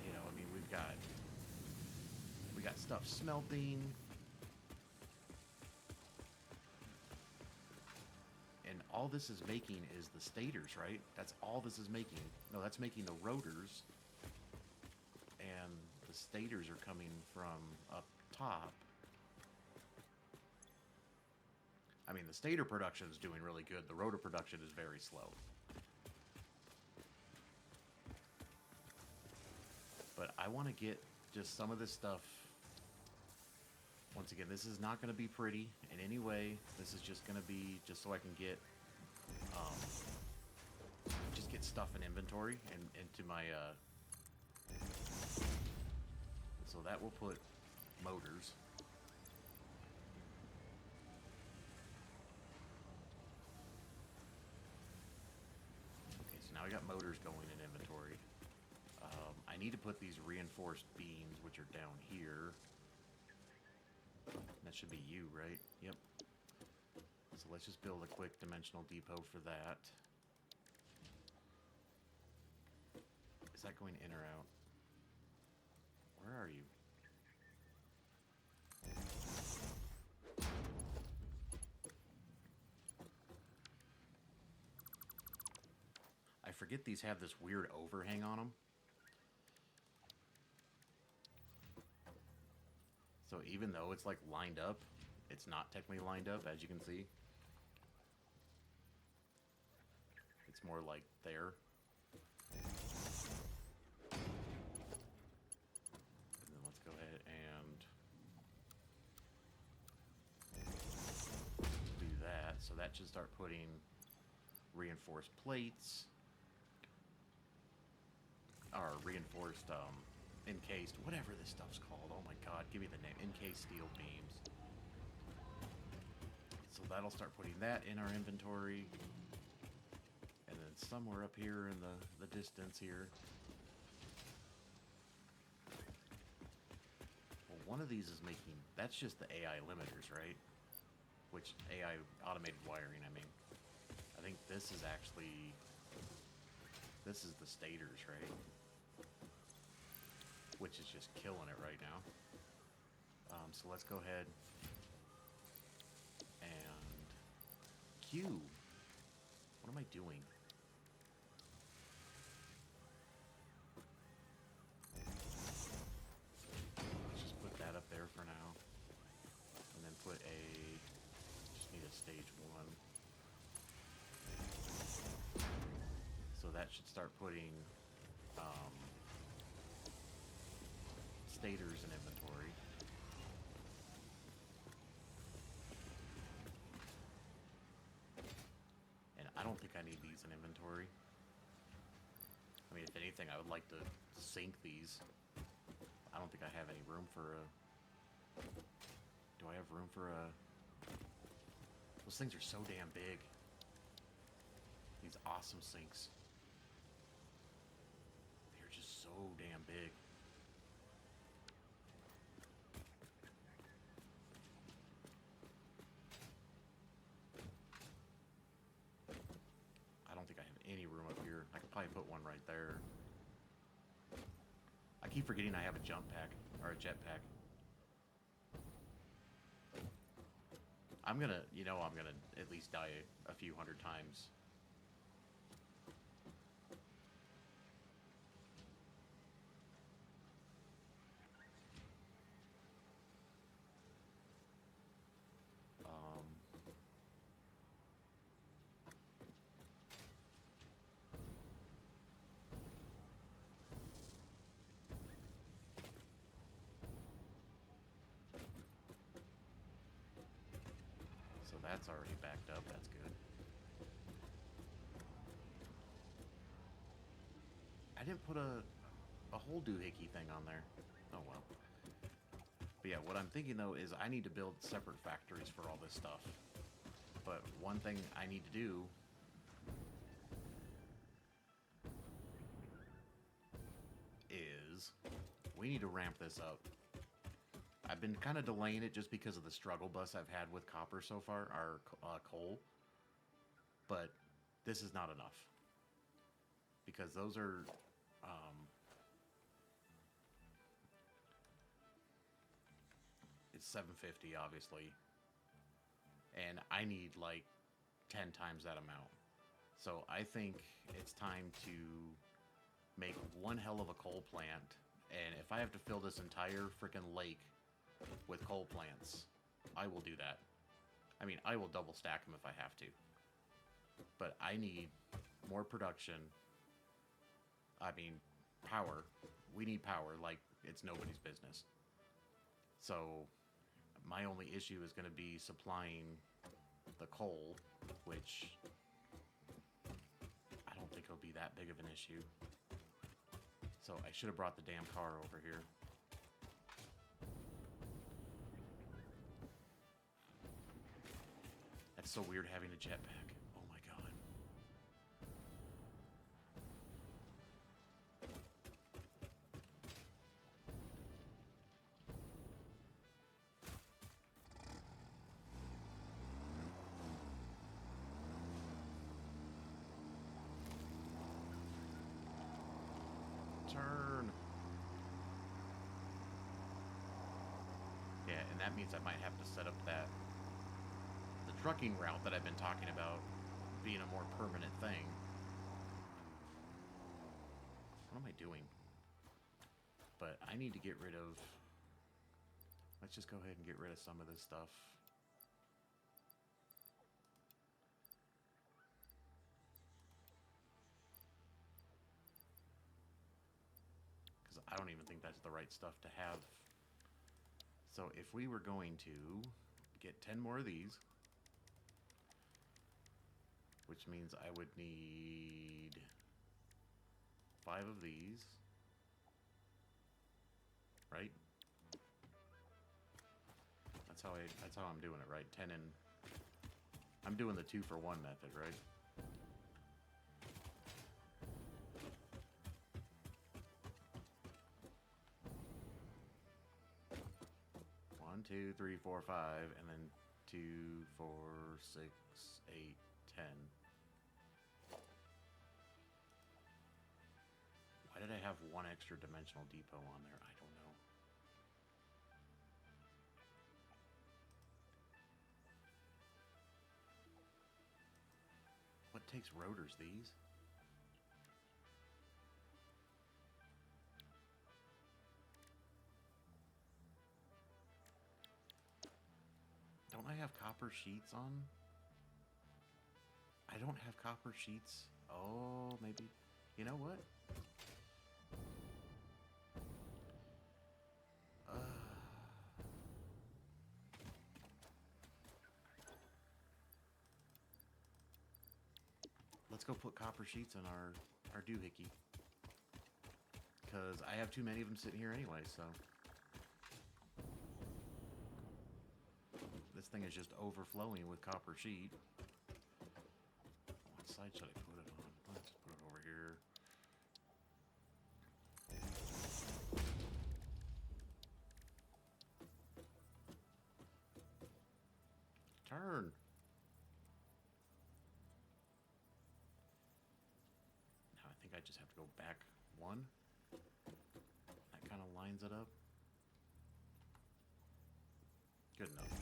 You know, I mean, we got stuff smelting. And all this is making is the stators, right? That's all this is making. No, that's making the rotors. And the stators are coming from up top. I mean, the stator production is doing really good. The rotor production is very slow. But I want to get just some of this stuff. Once again, this is not going to be pretty in any way. This is just going to be just so I can get, just get stuff in inventory and into my, so that will put motors. Okay, so now I got motors going in inventory. I need to put these reinforced beams, which are down here. That should be you, right? Yep. So let's just build a quick dimensional depot for that. Is that going in or out? Where are you? I forget these have this weird overhang on them. So even though it's like lined up, it's not technically lined up, as you can see. It's more like there. And then let's go ahead and do that. So that should start putting reinforced plates. Or reinforced, encased, whatever this stuff's called. Oh my god, give me the name. Encased steel beams. So that'll start putting that in our inventory. And then somewhere up here in the distance here. Well, one of these is making... That's just the AI limiters, right? Which AI automated wiring, I mean. I think this is actually... This is the stators, right? Which is just killing it right now. So let's go ahead and Q. What am I doing? Let's just put that up there for now. And then put just need a stage 1. So that should start putting stators in inventory. think I need these in inventory. I mean, if anything, I would like to sink these. I don't think I have any room for a... Do I have room for a... Those things are so damn big. These awesome sinks. They're just so damn big. I don't think I have any room up here. I could probably put one right there. I keep forgetting I have a jump pack, or a jetpack. I'm gonna, I'm gonna at least die a few hundred times. So that's already backed up. That's good. I didn't put a whole doohickey thing on there. Oh well. But yeah, what I'm thinking though is I need to build separate factories for all this stuff. But one thing I need to do is we need to ramp this up. I've been kind of delaying it just because of the struggle bus I've had with copper so far, or coal. But this is not enough. Because those are... it's 750, obviously. And I need like 10 times that amount. So I think it's time to make one hell of a coal plant. And if I have to fill this entire freaking lake with coal plants, I will do that. I mean, I will double stack them if I have to. But I need more production. I mean, power. We need power like it's nobody's business. So my only issue is going to be supplying the coal, which I don't think it'll be that big of an issue. So I should have brought the damn car over here. That's so weird having a jetpack. Oh my god. Turn. Yeah, and that means I might have to set up the trucking route that I've been talking about being a more permanent thing. What am I doing? But I need to get rid of... Let's just go ahead and get rid of some of this stuff. Because I don't even think that's the right stuff to have. So if we were going to get 10 more of these, which means I would need 5 of these, right? That's how I'm doing it, right? 10 and I'm doing the 2-for-1 method, right? One, 2, 3, 4, 5, and then 2, 4, 6, 8, 10. Why did I have one extra dimensional depot on there? I don't know. What takes rotors, these? Don't I have copper sheets on? I don't have copper sheets. Oh, maybe. You know what? let's go put copper sheets on our doohickey. Because I have too many of them sitting here anyway, so. This thing is just overflowing with copper sheet. What side should I put it on? Let's put it over here. Turn. Now I think I just have to go back one. That kind of lines it up. Good enough.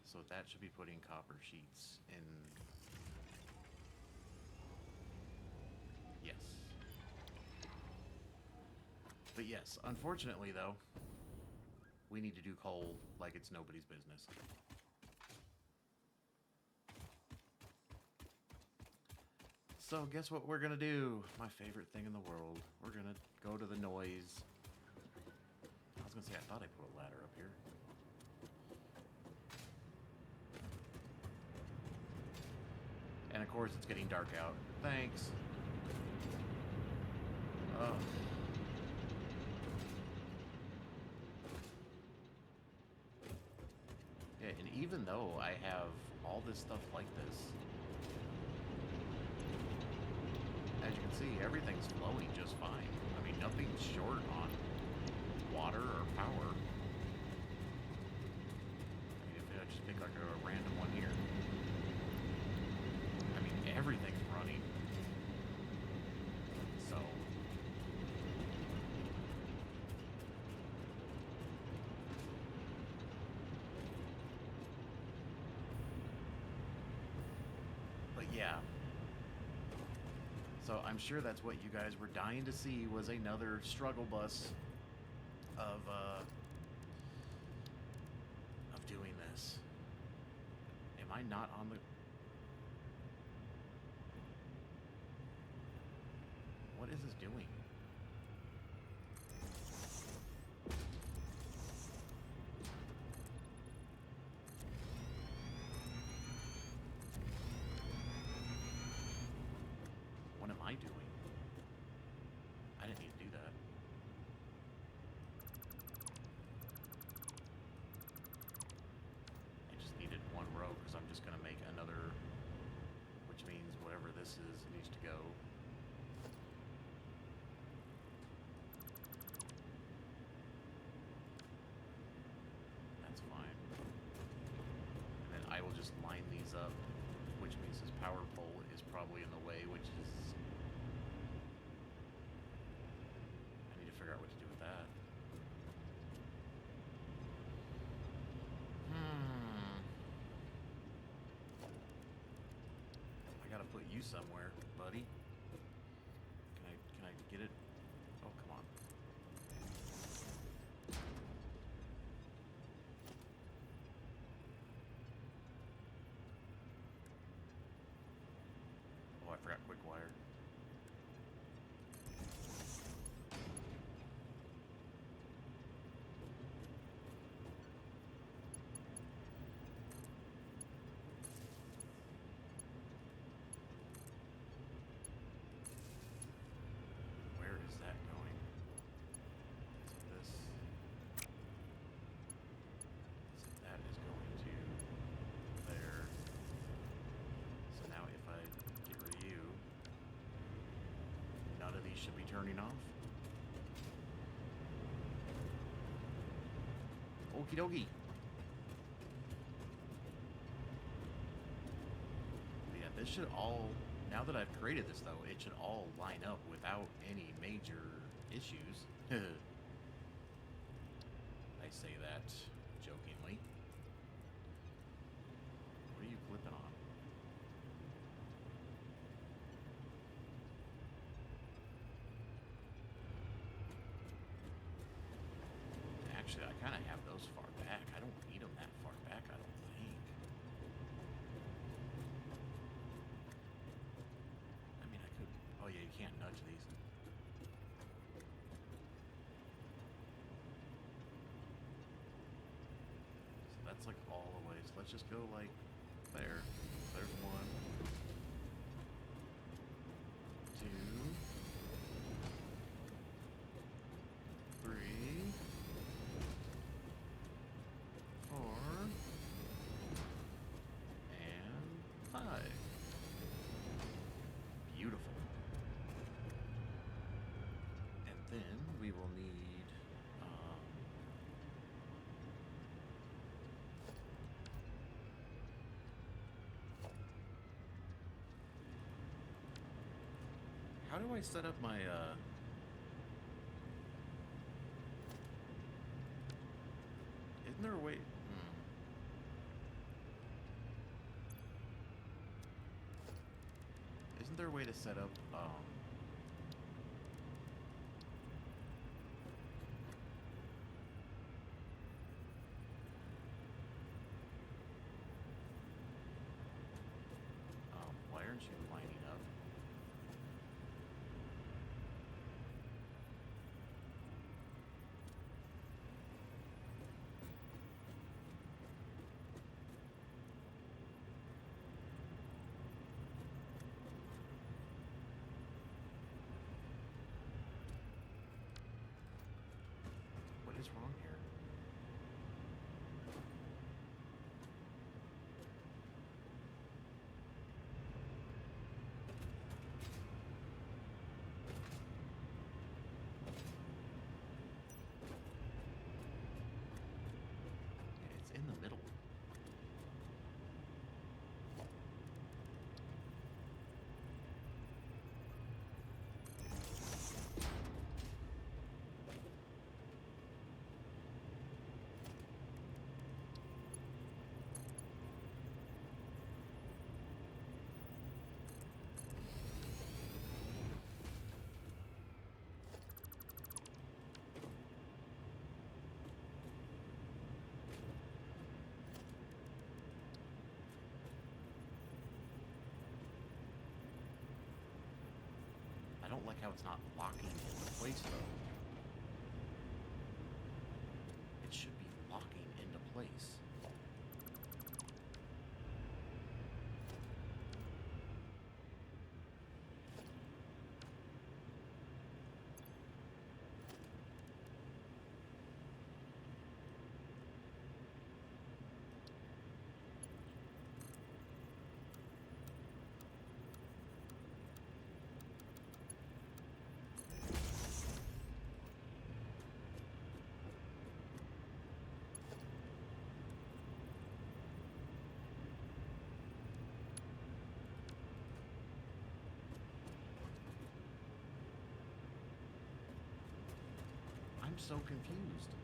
So that should be putting copper sheets in. Yes. But yes, unfortunately though, we need to do coal like it's nobody's business. So guess what we're gonna do? My favorite thing in the world. We're gonna go to the noise. I was gonna say, I thought I put a ladder up here. And of course it's getting dark out. Thanks. Ugh. Yeah, and even though I have all this stuff like this, as you can see, everything's flowing just fine. I mean, nothing's short on water or power. I mean, if I just pick like a random one here. I mean, everything's running. So. But yeah. So I'm sure that's what you guys were dying to see, was another struggle bus of doing this. Am I not on the... What is this doing? What am I doing? I didn't need to do that. I just needed one row because I'm just going to make another, which means whatever this is needs to go. That's fine. And then I will just line these up, which means this power pole is probably in the way, which is... I need to figure out what to do with that. I gotta put you somewhere, buddy. Can I get it? Oh, come on. Oh, I forgot quick wire. Where is that going? So this... So that is going to there. So now if I get rid of you, none of these should be turning off. Okie dokie. Yeah, this should all, now that I've created this though, it should all line up without any major issues. I say that jokingly. What are you clipping on? Actually, I kind of have those far back. I don't need them that far back, I don't think. I mean, I could... Oh yeah, you can't nudge these. that's like all the way. So let's just go like there. There's 1, 2, 3, 4, and 5. Beautiful. And then we will need how do I set up my isn't there a way? Isn't there a way to set up why aren't you lining up? What is wrong here? It's in the middle. I don't like how it's not locking into place though. It should be locking into place. I'm so confused.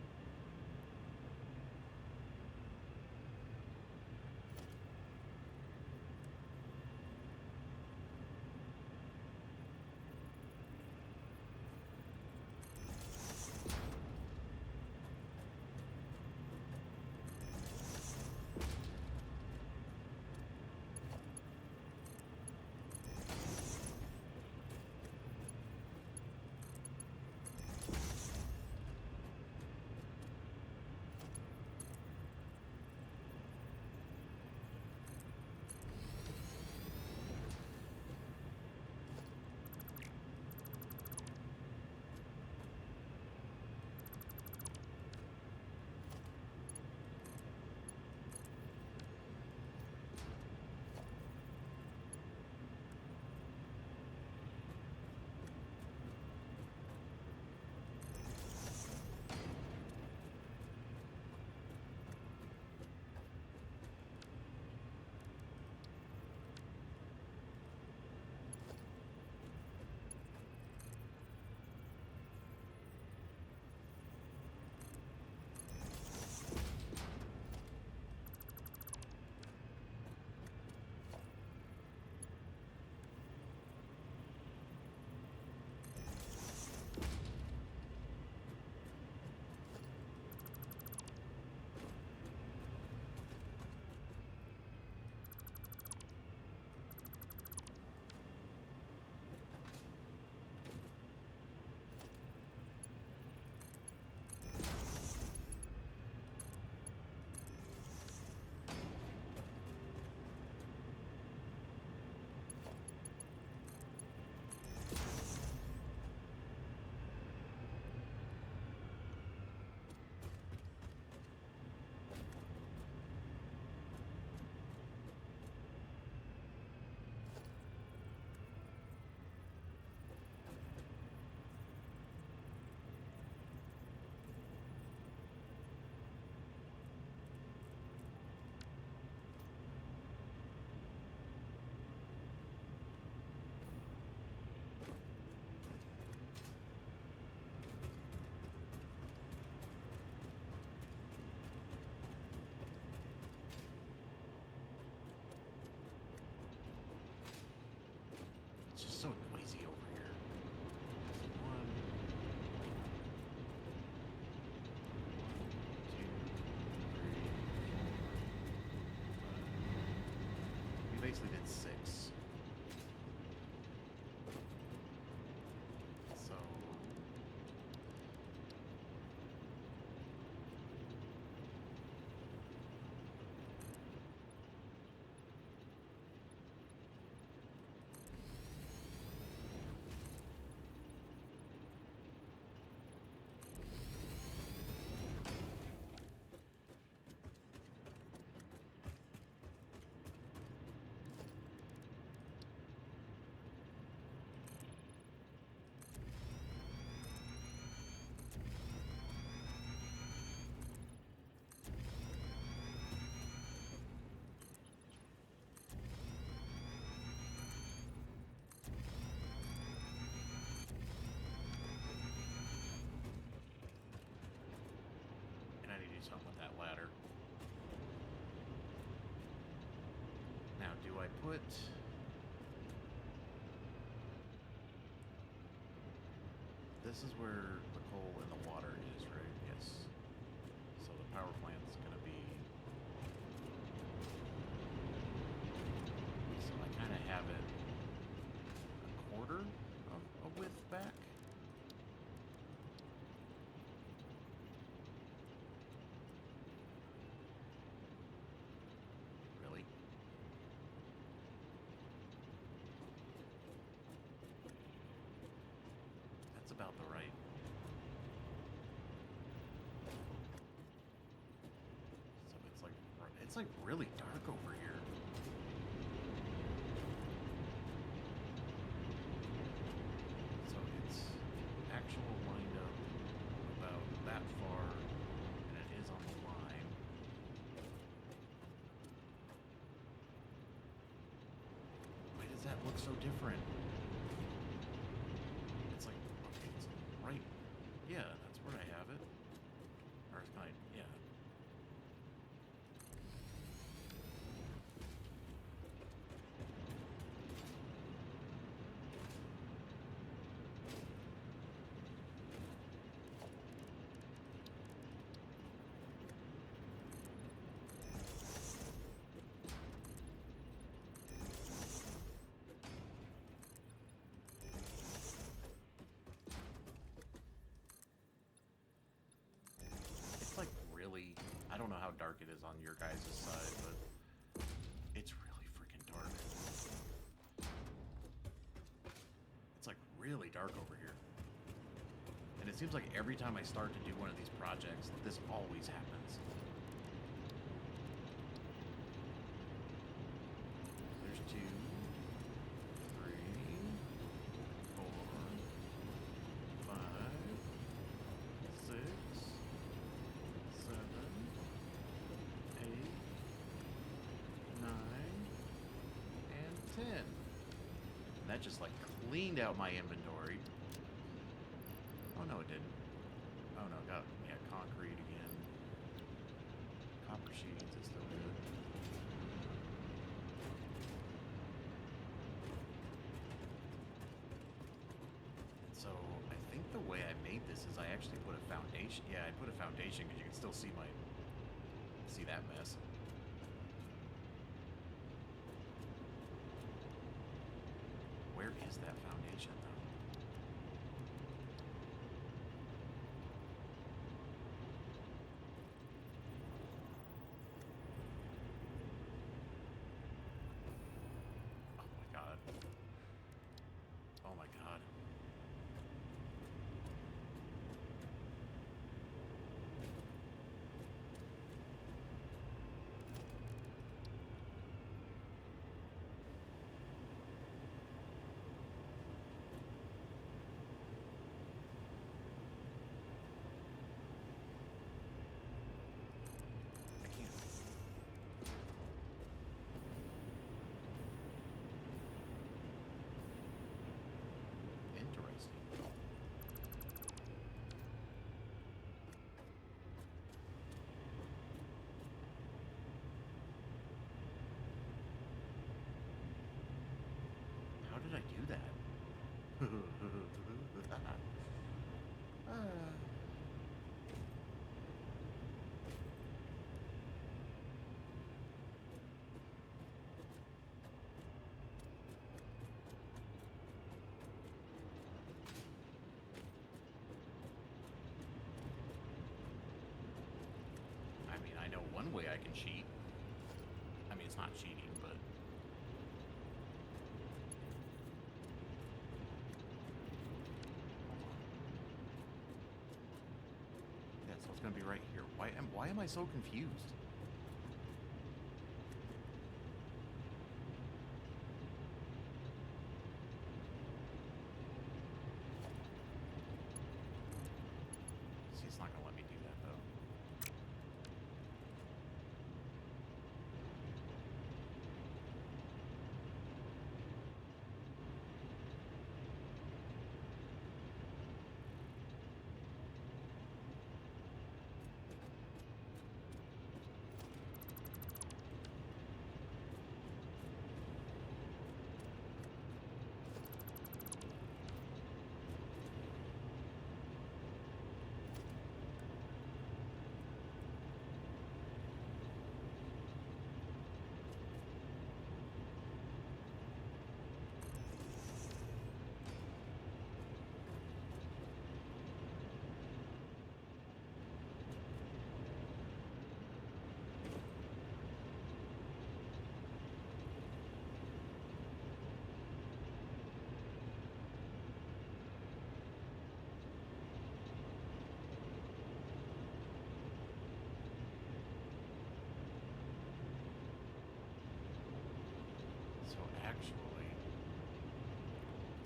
basically did 6. So and I need to do something with that ladder. Now, do I put... This is where the coal and the water is, right? Yes. So the power plant is going to be... So I kind of have it a quarter of a width back. Really? That's about the right. So it's like really dark over here. So it's actual lined up about that far, and it is on the line. Why does that look so different? It's like, okay, it's right. Yeah, that's where I have it. Or it's kind of, yeah. It's like really, I don't know how dark it is on your guys' side, but it's really freaking dark. It's like really dark over here. And it seems like every time I start to do one of these projects, this always happens. There's 2, 3, 4, 5, 6, 7, 8, 9, and 10. And that just like cleaned out my inventory. Oh no, it didn't. Oh no, got, yeah, concrete again. Copper sheets is still good. So I think the way I made this is I actually put a foundation. Yeah, I put a foundation because you can still see that mess. Where is that foundation though? Oh my god. Oh my god. one way I can cheat. I mean, it's not cheating, but... Yeah, so it's gonna be right here. Why am I so confused? See, it's not gonna let me do that, though. So actually,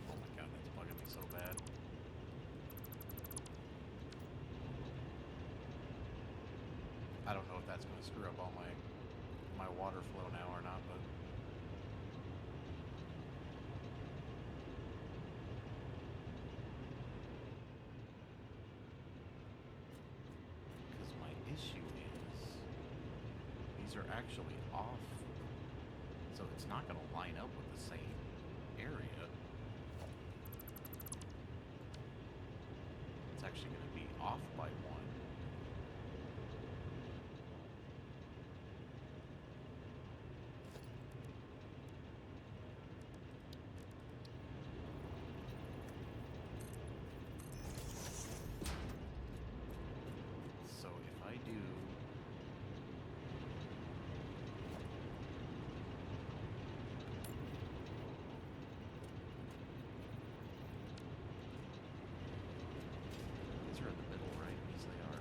oh my god, that's bugging me so bad. I don't know if that's going to screw up all my water flow now or not, but because my issue is these are actually off. So it's not going to line up with the same area. It's actually going to be off by one. So if I do... These are in the middle, right? Yes, they are.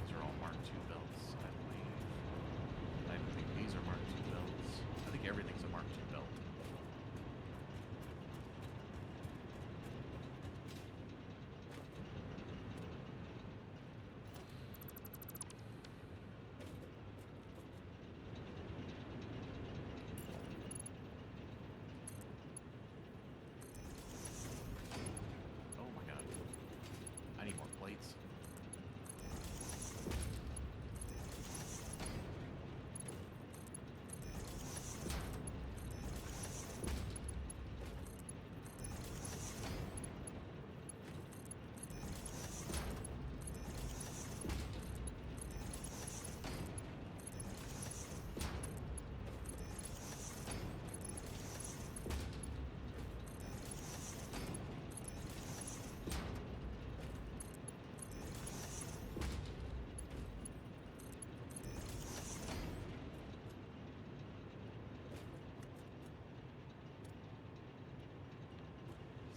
These are all Mark II belts, I believe. I think these are Mark II belts. I think everything's a Mark II belt. Oh my god. I need more plates.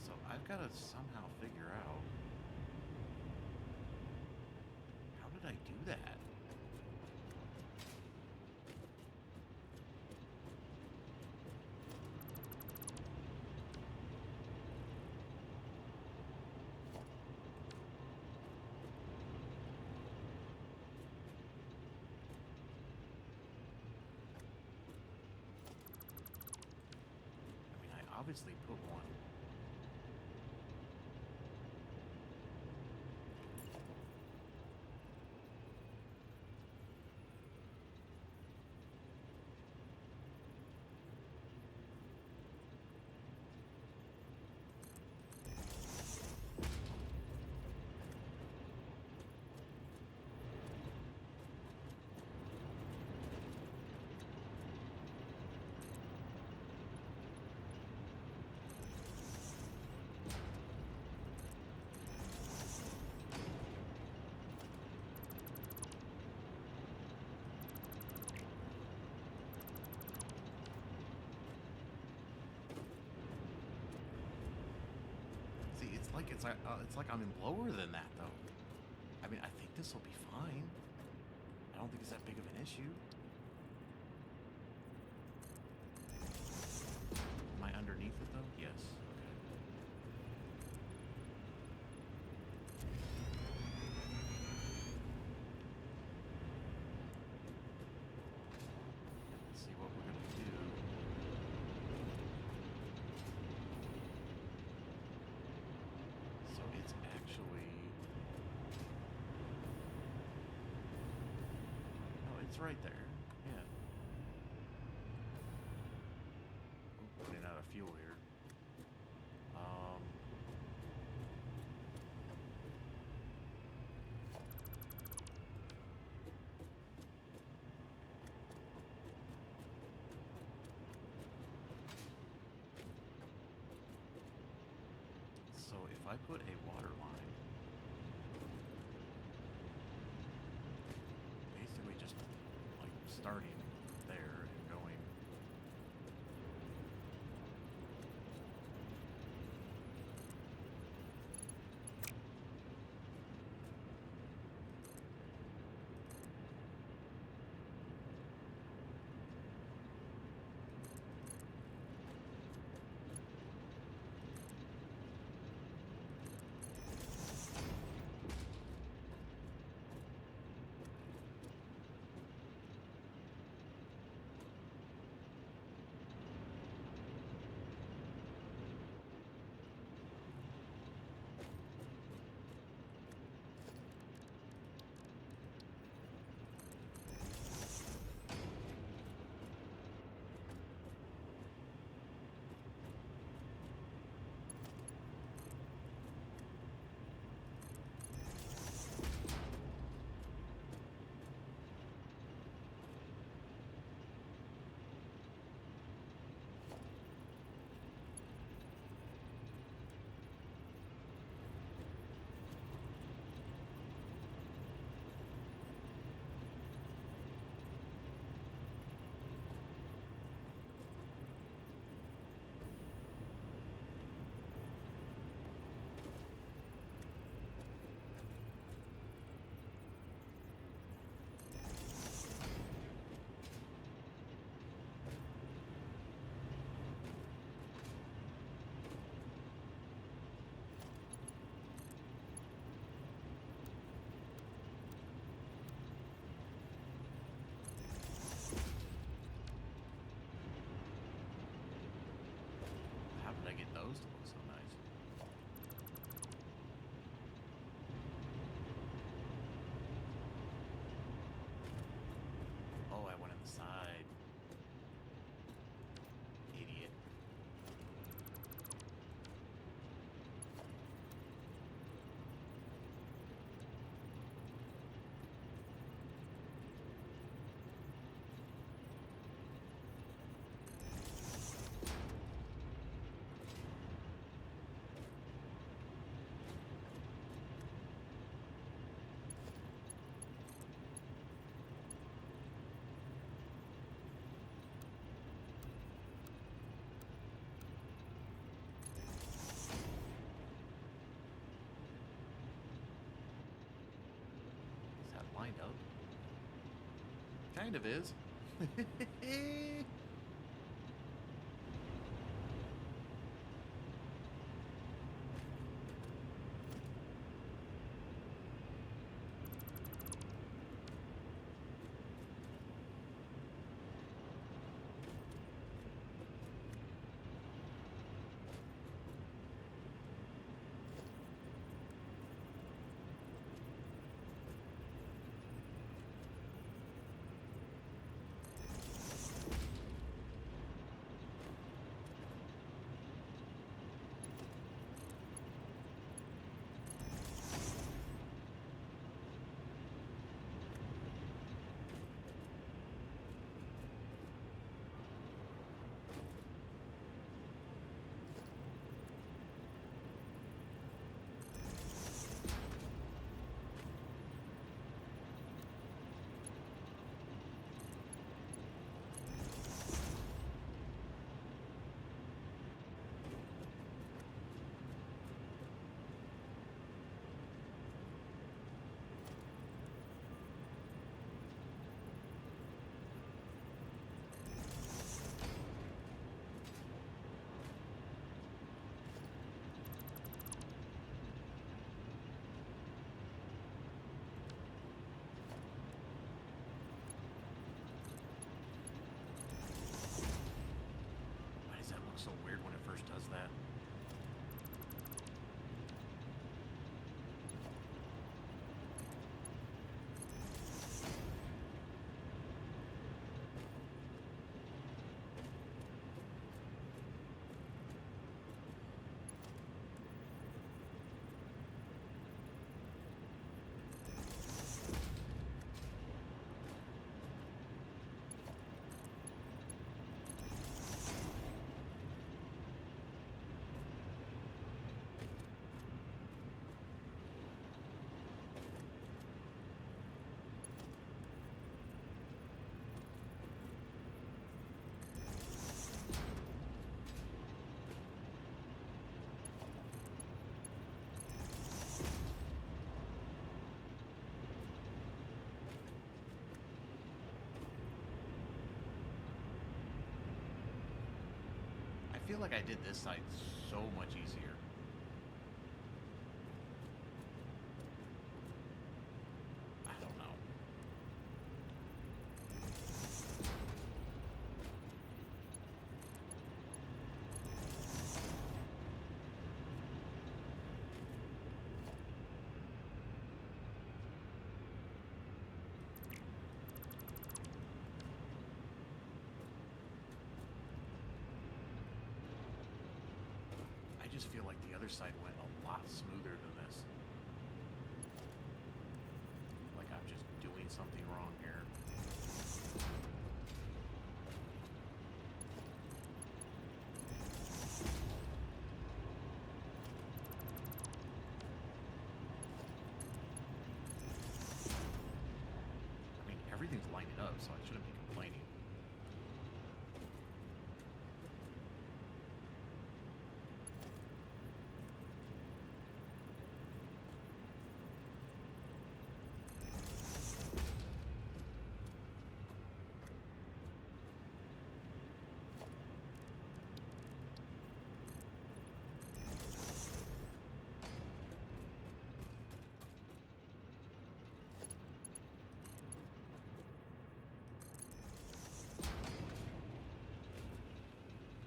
So I've got to somehow figure out, how did I do that? obviously put one. See, it's like I'm in lower than that though. I mean, I think this will be fine. I don't think it's that big of an issue. Am I underneath it though? Yes. Let's see what we're gonna do. So it's actually... Oh, it's right there. Yeah. Ooh, running out of fuel here. So if I put a water line, basically just like starting there and going. How did I get those to look so nice? Oh, I went in the side. Idiot. Is that lined up? Kind of is. feel like I did this side so much easier. I don't know. I just feel like the other side went a lot smoother than this. Like I'm just doing something wrong here. I mean, everything's lining up, so I shouldn't be complaining.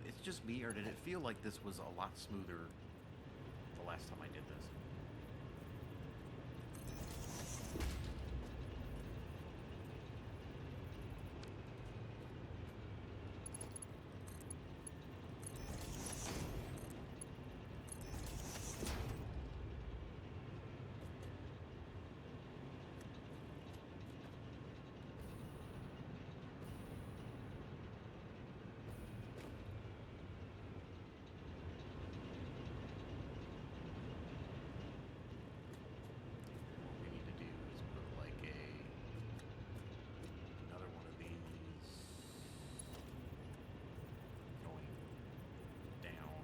It's just me, or did it feel like this was a lot smoother the last time I did this? What we need to do is put like another one of these going down.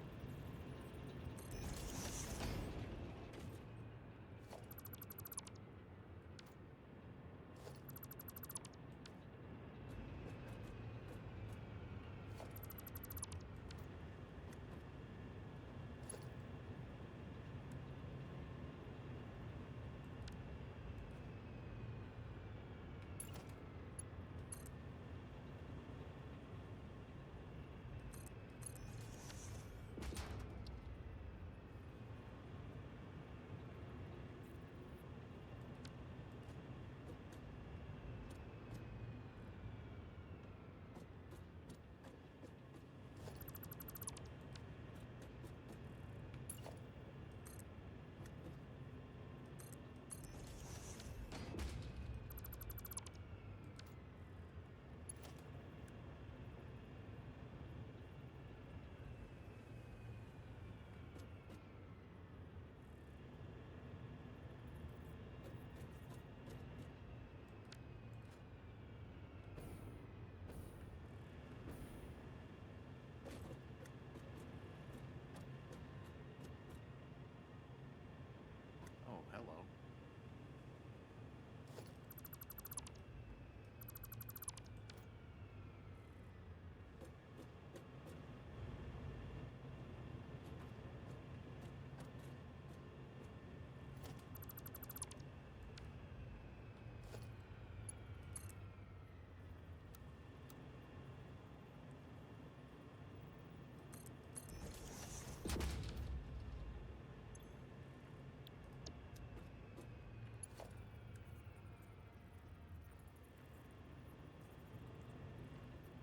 Oh, hello.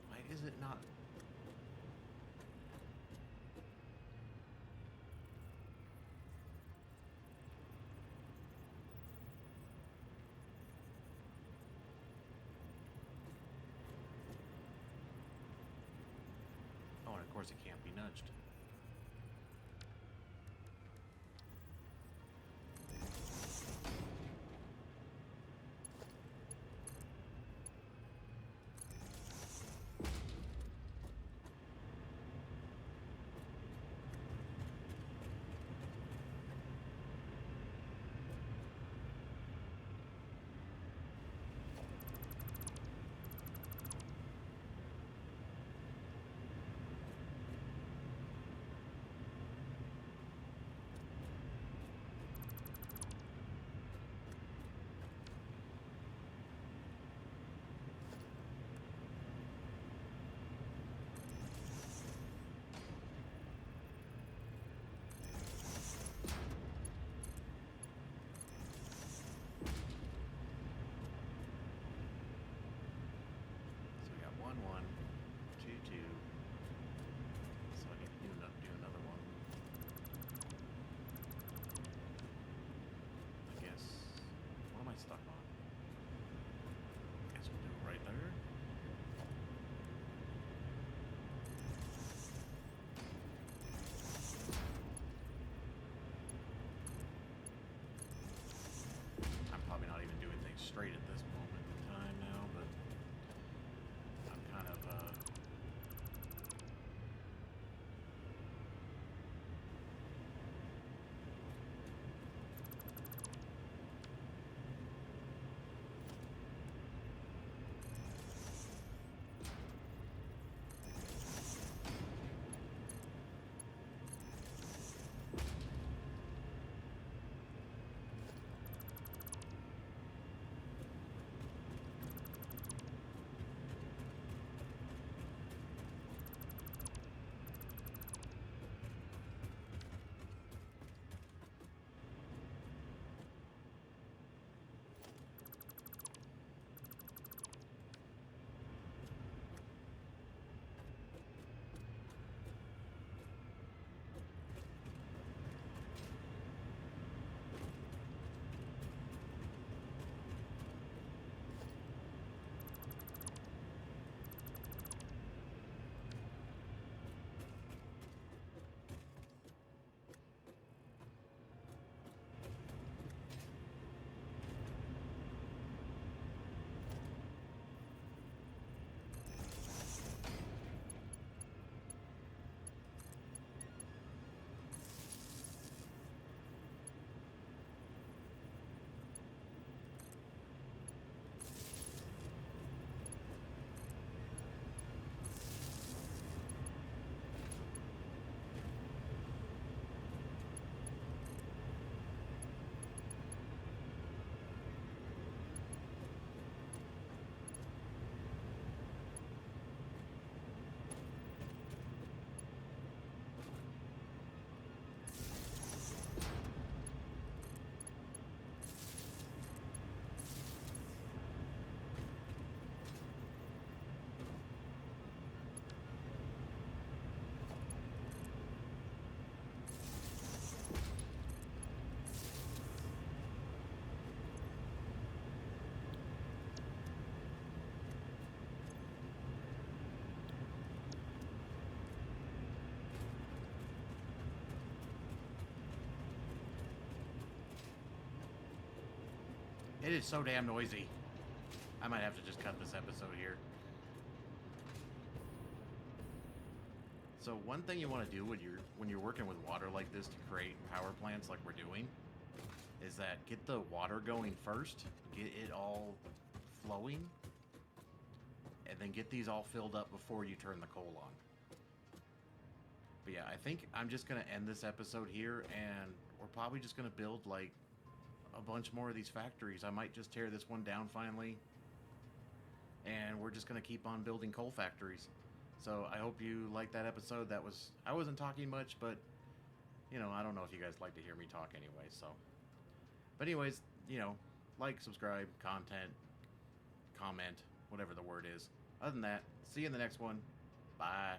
Why is it not? Oh, and of course it can't be nudged. It is so damn noisy. I might have to just cut this episode here. So one thing you want to do when you're working with water like this to create power plants like we're doing is that get the water going first, get it all flowing, and then get these all filled up before you turn the coal on. But yeah, I think I'm just going to end this episode here, and we're probably just going to build like a bunch more of these factories. I might just tear this one down finally, and we're just going to keep on building coal factories. So I hope you liked that episode. I wasn't talking much, but you know, I don't know if you guys like to hear me talk anyway. So, but anyways, you know, like, subscribe, comment, whatever the word is. Other than that, see you in the next one. Bye.